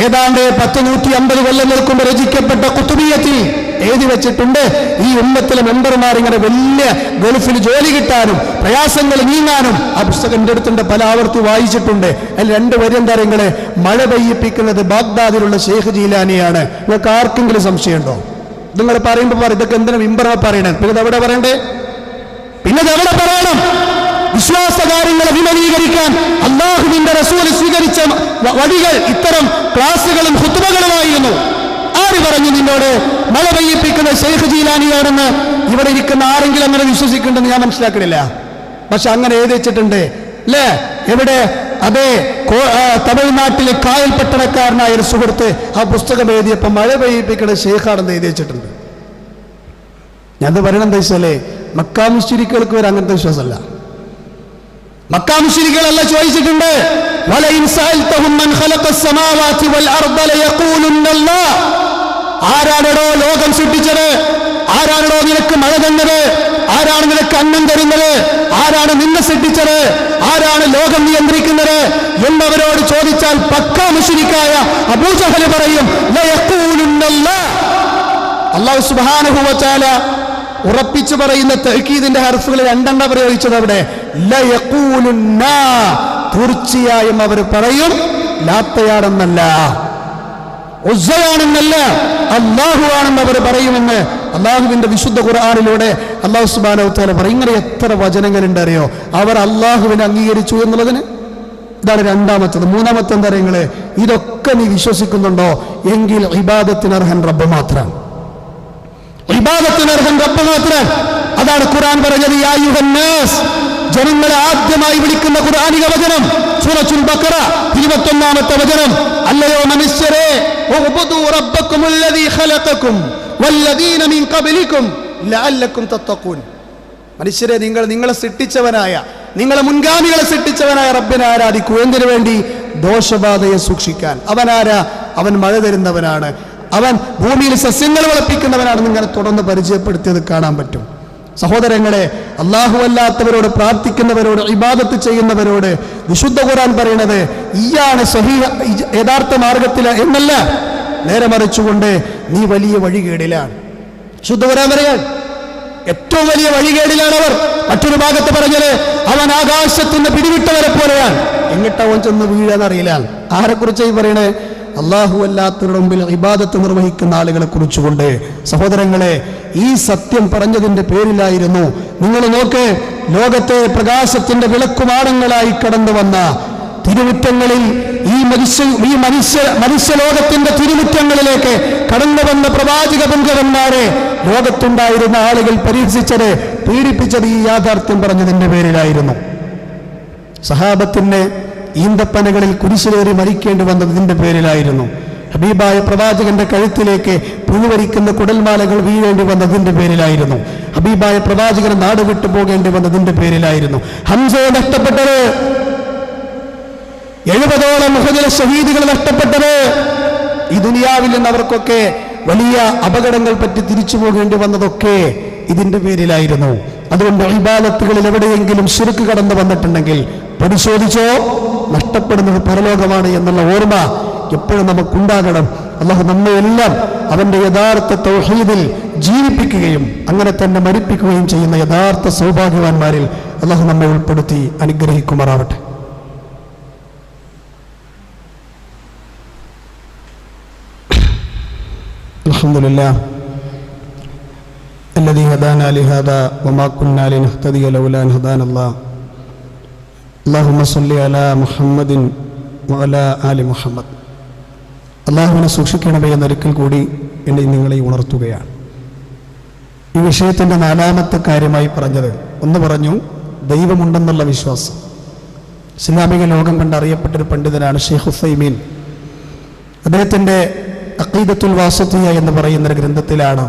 ഏതാണ്ട് 150 കൊല്ലങ്ങൾക്ക് മുമ്പ് രചിക്കപ്പെട്ട ഖുതുബിയ്യത്തിൽ എഴുതി വെച്ചിട്ടുണ്ട്, ഈ ഉമ്മത്തിലെ മെമ്പർമാർ ഇങ്ങനെ വലിയ ഗൾഫിൽ ജോലി കിട്ടാനും പ്രയാസങ്ങൾ നീങ്ങാനും. ആ പുസ്തകം എൻ്റെ അടുത്തുണ്ട്, പല ആവർത്തി വായിച്ചിട്ടുണ്ട്. അതിൽ 2 വരി എന്താ പറയുക, മഴ പെയ്യിപ്പിക്കുന്നത് ബാഗ്ദാദിലുള്ള ഷെയ്ഖ് ജീലാനിയാണ്. നിങ്ങൾക്ക് ആർക്കെങ്കിലും സംശയമുണ്ടോ? നിങ്ങൾ പറയുമ്പോൾ പറയും ഇതൊക്കെ എന്തിനാ മെമ്പർ പറയണേ? പിന്നെ എവിടെ പറയണ്ടേ? പിന്നെ എവിടെ പറയണം? വിശ്വാസകാര്യങ്ങളെ വിമലീകരിക്കാൻ അല്ലാഹുവിന്റെ റസൂൽ സ്വീകരിച്ച വഴികൾ ഇത്തരം ക്ലാസുകളും ഖുതുബകളുമായിരുന്നു. ആര് പറഞ്ഞു നിന്നോട് മഴ പെയ്യിപ്പിക്കുന്ന ഷെയ്ഖ് ജീലാനിയാണെന്ന്? ഇവിടെ ഇരിക്കുന്ന ആരെങ്കിലും അങ്ങനെ വിശ്വസിക്കുന്നുണ്ടെന്ന് ഞാൻ മനസ്സിലാക്കണില്ല. പക്ഷെ അങ്ങനെ എഴുതി വെച്ചിട്ടുണ്ട് അല്ലേ? എവിടെ? അതേ തമിഴ്നാട്ടിലെ കായൽ പട്ടണക്കാരനായ ഒരു സുഹൃത്ത് ആ പുസ്തകം എഴുതിയപ്പോൾ മഴ പെയ്യിപ്പിക്കുന്ന ഷെയ്ഖാണെന്ന് എഴുതി വെച്ചിട്ടുണ്ട്. ഞാനത് പറയണം എന്താ വെച്ചാലേ, മക്കാ മുശ്രിക്കുകൾക്ക് വരെ അങ്ങനത്തെ വിശ്വാസമല്ല. മക്കാ മുശ്രിക്കുകളല്ല ചോദിച്ചിട്ടുണ്ട്, വലഇൻ സഅൽതഹും മൻ ഖലഖസ് സമാവാതി വൽ അർദ ലയഖൂലുന്ന അല്ലാഹ്. ആരാണോ ലോകം സൃഷ്ടിച്ചത്, ആരാണോ നിനക്ക് മഴ തന്നത്, ആരാണ് നിനക്ക് അന്നം തരുന്നത്, ആരാണ് നിന്നെ സൃഷ്ടിച്ചത്, ആരാണ് ലോകം നിയന്ത്രിക്കുന്നത് എന്നവരോട് ചോദിച്ചാൽ പക്കാ മുശ്രിക്കായ അബൂജഹൽ പറയും ലയഖൂലുന്ന അല്ലാഹ്. അല്ലാഹു സുബ്ഹാനഹു വ തആല ഉറപ്പിച്ചു പറയുന്ന തഅ്കീദിന്റെ ഹർഫുകൾ രണ്ടെണ്ണം പ്രയോഗിച്ചത് അവിടെ ലയഖൂലുന്ന, തീർച്ചയായും അവർ പറയും ലാത്തയാണെന്നല്ല, ഉസ്സയാണെന്നല്ല, അല്ലാഹു ആണെന്ന് അവർ പറയുമെന്ന് അല്ലാഹുവിന്റെ വിശുദ്ധ ഖുർആനിലൂടെ അല്ലാഹു സുബ്ഹാനഹു വ തആല പറയും. ഇങ്ങനെ എത്ര വചനങ്ങളുണ്ട് അറിയോ അവർ അല്ലാഹുവിനെ അംഗീകരിച്ചു എന്നുള്ളതിന്. ഇതാണ് രണ്ടാമത്തത്. മൂന്നാമത്തെ എന്താ നിങ്ങള്, ഇതൊക്കെ നീ വിശ്വസിക്കുന്നുണ്ടോ എങ്കിൽ ഇബാദത്തിന് അർഹൻ റബ്ബ് മാത്രം, ഇബാദത്തിന് അർഹൻ റബ്ബ് മാത്രം. അതാണ് ഖുർആൻ പറഞ്ഞത്, യാ അയ്യുഹന്നാസ്, ജനങ്ങളെ ആദ്യമായി വിളിക്കുന്ന ഖുർആനിക വചനം സൂറത്തുൽ ബഖറ 21-ാമത്തെ വചനം, അല്ലയോ മനുഷ്യരെ ഉഅ്ബുദൂ റബ്ബക്കുമുല്ലദീ ഖലഖക്കും വല്ലദീന മിൻ ഖബ്ലിക്കും ലഅല്ലക്കും തത്തഖൂൻ. മനുഷ്യരെ നിങ്ങളെ സൃഷ്ടിച്ചവനായ, നിങ്ങളെ മുൻഗാമികളെ സൃഷ്ടിച്ചവനായ റബ്ബിനെ ആരാധിക്കൂ. എന്തിനു വേണ്ടി? ദോഷബാധയെ സൂക്ഷിക്കാൻ. അവനാരാ? അവൻ മഴ തരുന്നവനാണ്, അവൻ ഭൂമിയിൽ സസ്യങ്ങൾ വളർപ്പിക്കുന്നവനാണ്. നിങ്ങളെ തുടർന്ന് പരിചയപ്പെടുത്തിയത് കാണാൻ പറ്റും. സഹോദരങ്ങളെ, അല്ലാഹു അല്ലാത്തവരോട് പ്രാർത്ഥിക്കുന്നവരോട് ഇബാദത്ത് ചെയ്യുന്നവരോട് വിശുദ്ധ ഖുർആൻ പറയുന്നത് ഈയാണ് സഹീഹ് യഥാർത്ഥ മാർഗത്തില എന്നല്ല, നേരെ മറിച്ചുകൊണ്ട് നീ വലിയ വഴികേടിലാണ്. വിശുദ്ധ ഖുർആൻ പറയാൻ ഏറ്റവും വലിയ വഴികേടിലാണ് അവർ. മറ്റൊരു ഭാഗത്ത് പറഞ്ഞത് അവൻ ആകാശത്തുനിന്ന് പിടിവിട്ടവരെ പോലെയാണ്. എങ്ങിട്ടവൻ ചെന്ന് വീഴാന്നറിയില്ല. ആരെക്കുറിച്ചായി പറയണേ? അല്ലാഹു അല്ലാത്തവരുടെ മുമ്പിൽ ഇബാദത്ത് നിർവഹിക്കുന്ന ആളുകളെ കുറിച്ചുകൊണ്ട്. സഹോദരങ്ങളെ, ഈ സത്യം പറഞ്ഞതിന്റെ പേരിലായിരുന്നു. നിങ്ങൾ നോക്ക്, ലോകത്തെ പ്രകാശത്തിന്റെ വിളക്കുമാടങ്ങളായി കടന്നു വന്ന തിരുമുറ്റങ്ങളിൽ ഈ മനുഷ്യലോകത്തിന്റെ തിരുമുറ്റങ്ങളിലേക്ക് കടന്നു വന്ന പ്രവാചക പുങ്കവന്മാരെ ലോകത്തുണ്ടായിരുന്ന ആളുകൾ പരീക്ഷിച്ചത്, പീഡിപ്പിച്ചത് ഈ യാഥാർത്ഥ്യം പറഞ്ഞതിന്റെ പേരിലായിരുന്നു. സഹാബത്തിന്റെ ഈന്തപ്പനകളിൽ കുരിശിലേറി മരിക്കേണ്ടി വന്നത് ഇതിന്റെ പേരിലായിരുന്നു. ഹബീബായ പ്രവാചകന്റെ കഴുത്തിലേക്ക് പുഴുവരിക്കുന്ന കുടൽമാലകൾ വീഴേണ്ടി വന്നതിന്റെ പേരിലായിരുന്നു. ഹബീബായ പ്രവാചകന് നാട് വിട്ടു പോകേണ്ടി വന്നതിന്റെ പേരിലായിരുന്നു. ഹംസയെ നഷ്ടപ്പെട്ടത്, 70ഓളം മുഹദിലെ ഷഹീദുകൾ നഷ്ടപ്പെട്ടത്, ഈ ദുനിയാവിൽ നിന്ന് അവർക്കൊക്കെ വലിയ അപകടങ്ങൾ പറ്റി തിരിച്ചു പോകേണ്ടി വന്നതൊക്കെ ഇതിന്റെ പേരിലായിരുന്നു. അതുകൊണ്ട് ഇബാദത്തുകളിൽ എവിടെയെങ്കിലും ശിർക്ക് കടന്നു വന്നിട്ടുണ്ടെങ്കിൽ പരിശോധിച്ചോ, നഷ്ടപ്പെടുന്നത് പരലോകമാണ് എന്നുള്ള ഓർമ്മ എപ്പോഴും നമുക്കുണ്ടാകണം. അല്ലാഹു നമ്മയെല്ലാം അവന്റെ യഥാർത്ഥ തൗഹീദിൽ ജീവിപ്പിക്കുകയും അങ്ങനെ തന്നെ മരിപ്പിക്കുകയും ചെയ്യുന്ന യഥാർത്ഥ സൗഭാഗ്യവാന്മാരിൽ അല്ലാഹു നമ്മെ ഉൾപ്പെടുത്തി അനുഗ്രഹിക്കുമാറാവട്ടെ. അൽഹംദുലില്ലാഹ് الذي هدانا لهذا وما كنا لنهتدي لولا أن هدانا الله اللهم صل على محمد وعلى آل محمد. അല്ലാഹുവിനെ സൂക്ഷിക്കണമേ എന്നൊരിക്കൽ കൂടി എന്നെ നിങ്ങളെ ഉണർത്തുകയാണ്. ഈ വിഷയത്തിൻ്റെ 4ാമത്തെ കാര്യമായി പറഞ്ഞത്, ഒന്ന് പറഞ്ഞു ദൈവമുണ്ടെന്നുള്ള വിശ്വാസം. ഇസ്ലാമിക ലോകം കണ്ടറിയപ്പെട്ടൊരു പണ്ഡിതനാണ് ഷെയ്ഖ് ഉസൈമീൻ. അദ്ദേഹത്തിൻ്റെ അഖീദത്തുൽ വാസിത്തിയ എന്ന് പറയുന്നൊരു ഗ്രന്ഥത്തിലാണ്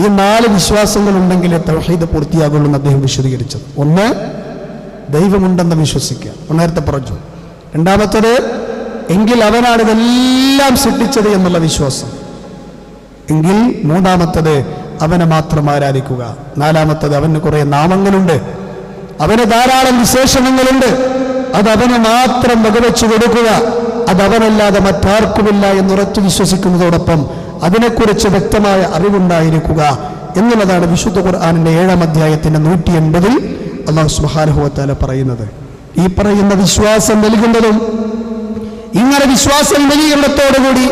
ഈ 4 വിശ്വാസങ്ങൾ ഉണ്ടെങ്കിലേ തൗഹീദ് പൂർത്തിയാകുള്ളൂ എന്ന് അദ്ദേഹം വിശദീകരിച്ചത്. ഒന്ന്, ദൈവമുണ്ടെന്ന് വിശ്വസിക്കുക, നേരത്തെ പറഞ്ഞു. രണ്ടാമത്തത്, എങ്കിൽ അവനാണ് ഇതെല്ലാം സൃഷ്ടിച്ചത് എന്നുള്ള വിശ്വാസം. എങ്കിൽ മൂന്നാമത്തത്, അവനെ മാത്രം ആരാധിക്കുക. നാലാമത്തത്, അവന് കുറെ നാമങ്ങളുണ്ട്, അവന് ധാരാളം വിശേഷണങ്ങളുണ്ട്, അതവന് മാത്രം വകവെച്ചു കൊടുക്കുക, അതവനല്ലാതെ മറ്റാർക്കുമില്ല എന്നുറച്ചു വിശ്വസിക്കുന്നതോടൊപ്പം അതിനെക്കുറിച്ച് വ്യക്തമായ അറിവുണ്ടായിരിക്കുക എന്നുള്ളതാണ് വിശുദ്ധ ഖുർആനിന്റെ 7-ാം അധ്യായത്തിന്റെ 180-ൽ അല്ലാഹു സുബ്ഹാനഹു വ തആല പറയുന്നത്. ഈ പറയുന്ന വിശ്വാസം നൽകുന്നതും ഇങ്ങനെ വിശ്വാസം നൽകിയിടത്തോടുകൂടി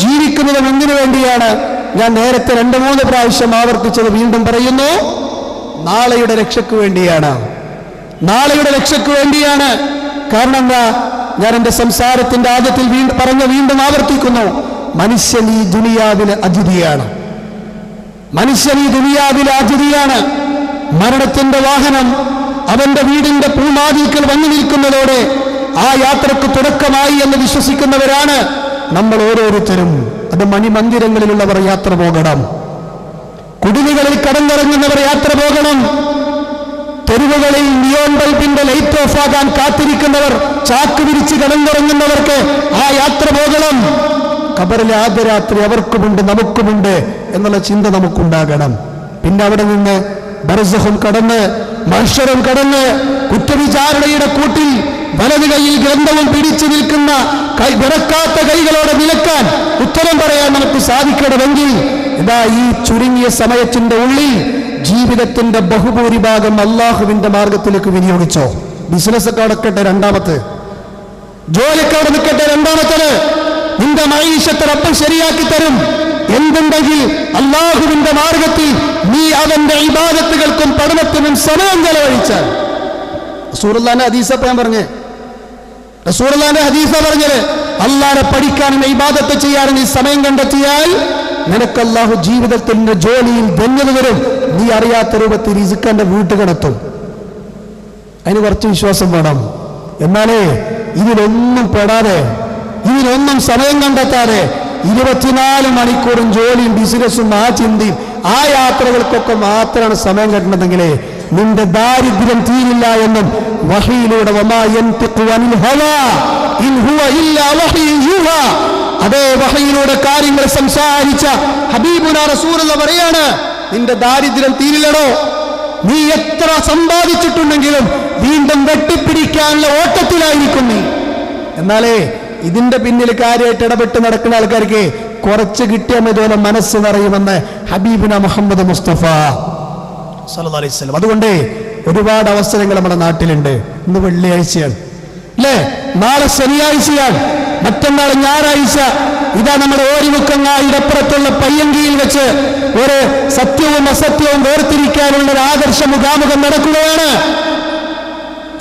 ജീവിക്കുന്നതും എന്തിനു വേണ്ടിയാണ്? ഞാൻ നേരത്തെ 2-3 പ്രാവശ്യം ആവർത്തിച്ചത് വീണ്ടും പറയുന്നു, നാളെയുടെ രക്ഷയ്ക്ക് വേണ്ടിയാണ്. നാളെയുടെ രക്ഷയ്ക്ക് വേണ്ടിയാണ്. കാരണം എന്താ? ഞാൻ എൻ്റെ സംസാരത്തിന്റെ ആദ്യത്തിൽ വീണ്ടും ആവർത്തിക്കുന്നു, മനുഷ്യൻ ഈ ദുനിയാവിലെ അതിഥിയാണ്. മനുഷ്യൻ ഈ ദുനിയാവിലെ അതിഥിയാണ്. മരണത്തിന്റെ വാഹനം അവന്റെ വീടിന്റെ പൂമാതിക്കൽ വന്നു നിൽക്കുന്നതോടെ ആ യാത്രക്ക് തുടക്കമായി എന്ന് വിശ്വസിക്കുന്നവരാണ് നമ്മൾ ഓരോരുത്തരും. അത് മണിമന്ദിരങ്ങളിലുള്ളവർ യാത്ര പോകണം, കുടിലുകളിൽ കടന്നിറങ്ങുന്നവർ യാത്ര പോകണം, തെരുവുകളിൽ നിയോൺ ബൾബിന്റെ ലൈറ്റ് ഓഫ് ആകാൻ കാത്തിരിക്കുന്നവർ, ചാക്ക് വിരിച്ച് കിടന്നുറങ്ങുന്നവർക്ക് ആ യാത്ര പോകണം. ഖബറിലെ ആദ്യ രാത്രി അവർക്കുമുണ്ട് നമുക്കുമുണ്ട് എന്നുള്ള ചിന്ത നമുക്കുണ്ടാകണം. പിന്നെ അവിടെ നിന്ന് ബർസഖും കടന്ന് മഹ്ശറും കടന്ന് കുറ്റവിചാരണയുടെ കൂട്ടിൽ വലത് കൈയിൽ ഗ്രന്ഥവും പിടിച്ചു നിൽക്കുന്ന വിറക്കാത്ത കൈകളോടെ നിലക്കാൻ ഉത്തരം പറയാൻ നമുക്ക് സാധിക്കണമെങ്കിൽ ഇതാ ഈ ചുരുങ്ങിയ സമയത്തിന്റെ ഉള്ളിൽ ജീവിതത്തിന്റെ ബഹുഭൂരിഭാഗം അള്ളാഹുവിന്റെ മാർഗത്തിലേക്ക് വിനിയോഗിച്ചോ. ബിസിനസ് ഒക്കെ അടക്കട്ടെ രണ്ടാമത്തെ, ജോലിക്ക് അവിടെ നിൽക്കട്ടെ രണ്ടാമത്തത്, നിന്റെ മഈശത്ത് റബ്ബ് ശരിയാക്കി തരും. എന്തുണ്ടെങ്കിൽ അള്ളാഹുവിന്റെ മാർഗത്തിൽ നീ അവന്റെ ഇബാദത്തുകൾക്കും പഠനത്തിനും സമയം ചെലവഴിച്ചാൽ. റസൂലുള്ളാഹിന്റെ ഹദീസ് ഞാൻ പറഞ്ഞേ, റസൂലുള്ളാഹിന്റെ ഹദീസ് പറഞ്ഞത് അള്ളാഹനെ പഠിക്കാനും ഇബാദത്ത് ചെയ്യാനും നീ സമയം കണ്ടെത്തിയാൽ നിനക്ക് അള്ളാഹു ജീവിതത്തിന്റെ ജോലിയിൽ ധന്യത വരും. നീ അറിയാത്ത രൂപത്തിൽ റിസ്ഖന്റെ വീട്ടുകടത്തും. അതിന് കുറച്ച് വിശ്വാസം വേണം. എന്നാലേ ഇതിലൊന്നും പെടാതെ, ഇതിനൊന്നും സമയം കണ്ടെത്താതെ 24 മണിക്കൂറും ജോലിയും ബിസിനസ്സും ആ ചിന്തയും ആ യാത്രകൾക്കൊക്കെ മാത്രമാണ് സമയം കിട്ടുന്നതെങ്കിൽ നിന്റെ ദാരിദ്ര്യം തീരില്ല എന്നും വഹയിലൂടെ അതേ വഹയിലൂടെ കാര്യങ്ങൾ സംസാരിച്ച ഹബീബുനാ റസൂലുള്ളാഹി പറയാണ്, നിന്റെ ദാരിദ്ര്യം തീരില്ലടോ. നീ എത്ര സമ്പാദിച്ചിട്ടുണ്ടെങ്കിലും വീണ്ടും വെട്ടിപ്പിടിക്കാനുള്ള ഓട്ടത്തിലായിരിക്കും നീ. എന്നാലേ ഇതിന്റെ പിന്നിൽ കാര്യമായിട്ട് ഇടപെട്ട് നടക്കുന്ന ആൾക്കാർക്ക് കുറച്ച് കിട്ടിയ ഇതുപോലെ മനസ്സ് നിറയുമെന്ന് ഹബീബുനാ മുഹമ്മദ് മുസ്തഫ സല്ലല്ലാഹു അലൈഹി വസല്ലം. അതുകൊണ്ട് ഒരുപാട് അവസരങ്ങൾ നമ്മുടെ നാട്ടിലുണ്ട്. ഇന്ന് വെള്ളിയാഴ്ചയാണ് അല്ലേ, നാളെ ശനിയാഴ്ചയാണ്, മറ്റന്നാൾ ഞായറാഴ്ച. ഇതാ നമ്മുടെ ഓരിമുക്കങ്ങായുടെ അപ്പുറത്തുള്ള പയ്യങ്കിയിൽ വെച്ച് ഒരു സത്യവും അസത്യവും വേർതിരിക്കാനുള്ള ഒരു ആദർശ മുഖാമുഖം നടക്കുകയാണ്.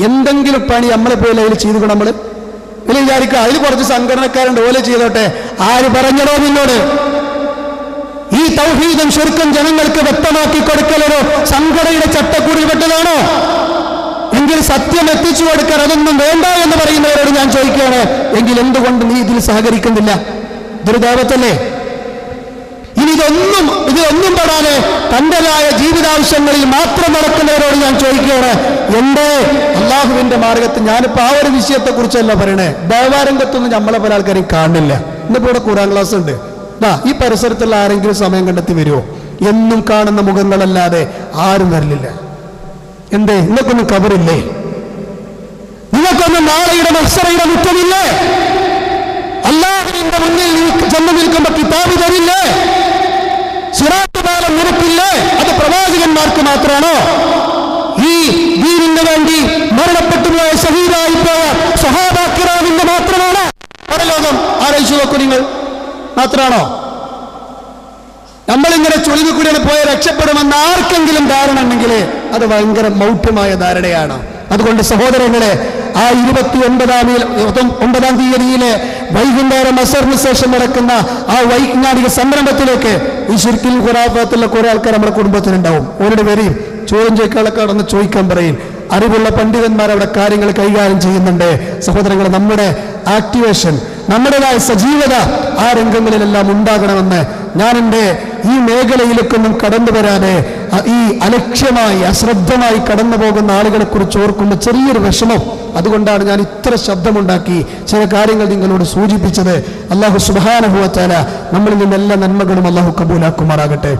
എന്തെങ്കിലും പണി നമ്മളെ പോലെ അതിൽ ചെയ്തു നമ്മൾ ഇതിൽ വിചാരിക്കുക അതിൽ കുറച്ച് സംഘടനക്കാരുണ്ട്, ഓലെ ചെയ്തോട്ടെ. ആര് പറഞ്ഞടോ നിന്നോട്? ഈ തൗഹീദും ശിർക്കും ജനങ്ങൾക്ക് വ്യക്തമാക്കി കൊടുക്കലൊരു സംഘടനയുടെ ചട്ടക്കൂടിൽ പെട്ടതാണോ? എങ്കിൽ സത്യം എത്തിച്ചു കൊടുക്കാൻ അതൊന്നും വേണ്ട എന്ന് പറയുന്നവരോട് ഞാൻ ചോദിക്കുകയാണ്, എങ്കിൽ എന്തുകൊണ്ട് നീ ഇതിൽ സഹകരിക്കുന്നില്ല? ഇതൊരു ദൈവത്തല്ലേ? ഇനി ഇതൊന്നും പെടാതെ തൻ്റെതായ ജീവിതാവശ്യങ്ങളിൽ മാത്രം നടക്കുന്നവരോട് ഞാൻ ചോദിക്കുകയാണ്, എന്റെ അള്ളാഹുവിന്റെ മാർഗത്തിൽ. ഞാനിപ്പോ ആ ഒരു വിഷയത്തെ കുറിച്ചല്ല പറയണേ, ദേവാരംഗത്തൊന്നും നമ്മളെ പല ആൾക്കാരെയും കാണില്ല. ഇന്നിപ്പോ ഇവിടെ ഖുർആൻ ക്ലാസ് ഉണ്ട്. ഈ പരിസരത്തുള്ള ആരെങ്കിലും സമയം കണ്ടെത്തി വരുമോ? എന്നും കാണുന്ന മുഖങ്ങളല്ലാതെ ആരും വരലില്ല. എന്തേ? നിങ്ങൾക്കൊന്നും ഖബറില്ലേ? നിങ്ങൾക്കൊന്നും നാളെയുടെ മഹ്ശറയുടെ മുറ്റമില്ലേ? അല്ലാഹുവിന്റെ മുന്നിൽ ചെന്ന് നിൽക്കുമ്പോ കിതാബ് തരില്ലേ? സിറാത്ത് പാലം നിനക്കില്ലേ? അത് പ്രവാചകന്മാർക്ക് മാത്രമാണോ? ഈ ദീനിന് വേണ്ടി മരണപ്പെട്ടുപോയ ശഹീദായി പോയ സ്വഹാബാ കിറാമിന്റെ മാത്രമാണോ പരലോകം? ആലോചിച്ചു നോക്കൂ, നിങ്ങൾ മാത്രമാണോ? നമ്മളിങ്ങനെ ചൊലിവ് കൂടിയാണ് പോയ രക്ഷപ്പെടുമെന്ന് ആർക്കെങ്കിലും ധാരണ ഉണ്ടെങ്കിൽ അത് ഭയങ്കര മൗഢ്യമായ ധാരണയാണ്. അതുകൊണ്ട് സഹോദരങ്ങളെ, ആ 29-ാം തീയതിയിലെ വൈകുന്നേരം അസറിന് ശേഷം നടക്കുന്ന ആ വൈജ്ഞാനിക സംരംഭത്തിലേക്ക് ഈ ശിർക്കിൽ ഖുറാഫാത്തുള്ള കുറെ ആൾക്കാർ നമ്മുടെ കുടുംബത്തിനുണ്ടാവും. ഓരോട് വരെയും ചോദ്യം ചോദിക്കാനൊക്കെ കടന്ന് ചോദിക്കാൻ പറയും. അറിവുള്ള പണ്ഡിതന്മാർ അവിടെ കാര്യങ്ങൾ കൈകാര്യം ചെയ്യുന്നുണ്ട്. സഹോദരങ്ങളെ, നമ്മുടെ ആക്ടിവേഷൻ, നമ്മുടേതായ സജീവത ആ രംഗങ്ങളിലെല്ലാം ഉണ്ടാകണമെന്ന് ഞാൻ എൻ്റെ ഈ മേഖലയിലേക്കൊന്നും കടന്നു വരാതെ ഈ അലക്ഷ്യമായി അശ്രദ്ധമായി കടന്നു പോകുന്ന ആളുകളെ കുറിച്ച് ഓർക്കുമ്പോൾ ചെറിയൊരു വിഷമം. അതുകൊണ്ടാണ് ഞാൻ ഇത്ര ശബ്ദമുണ്ടാക്കി ചില കാര്യങ്ങൾ നിങ്ങളോട് സൂചിപ്പിച്ചത്. അല്ലാഹു സുബ്ഹാനഹു വ തആല നമ്മളിൽ നിന്ന് എല്ലാ നന്മകളും അല്ലാഹു കബൂലാക്കുമാറാകട്ടെ.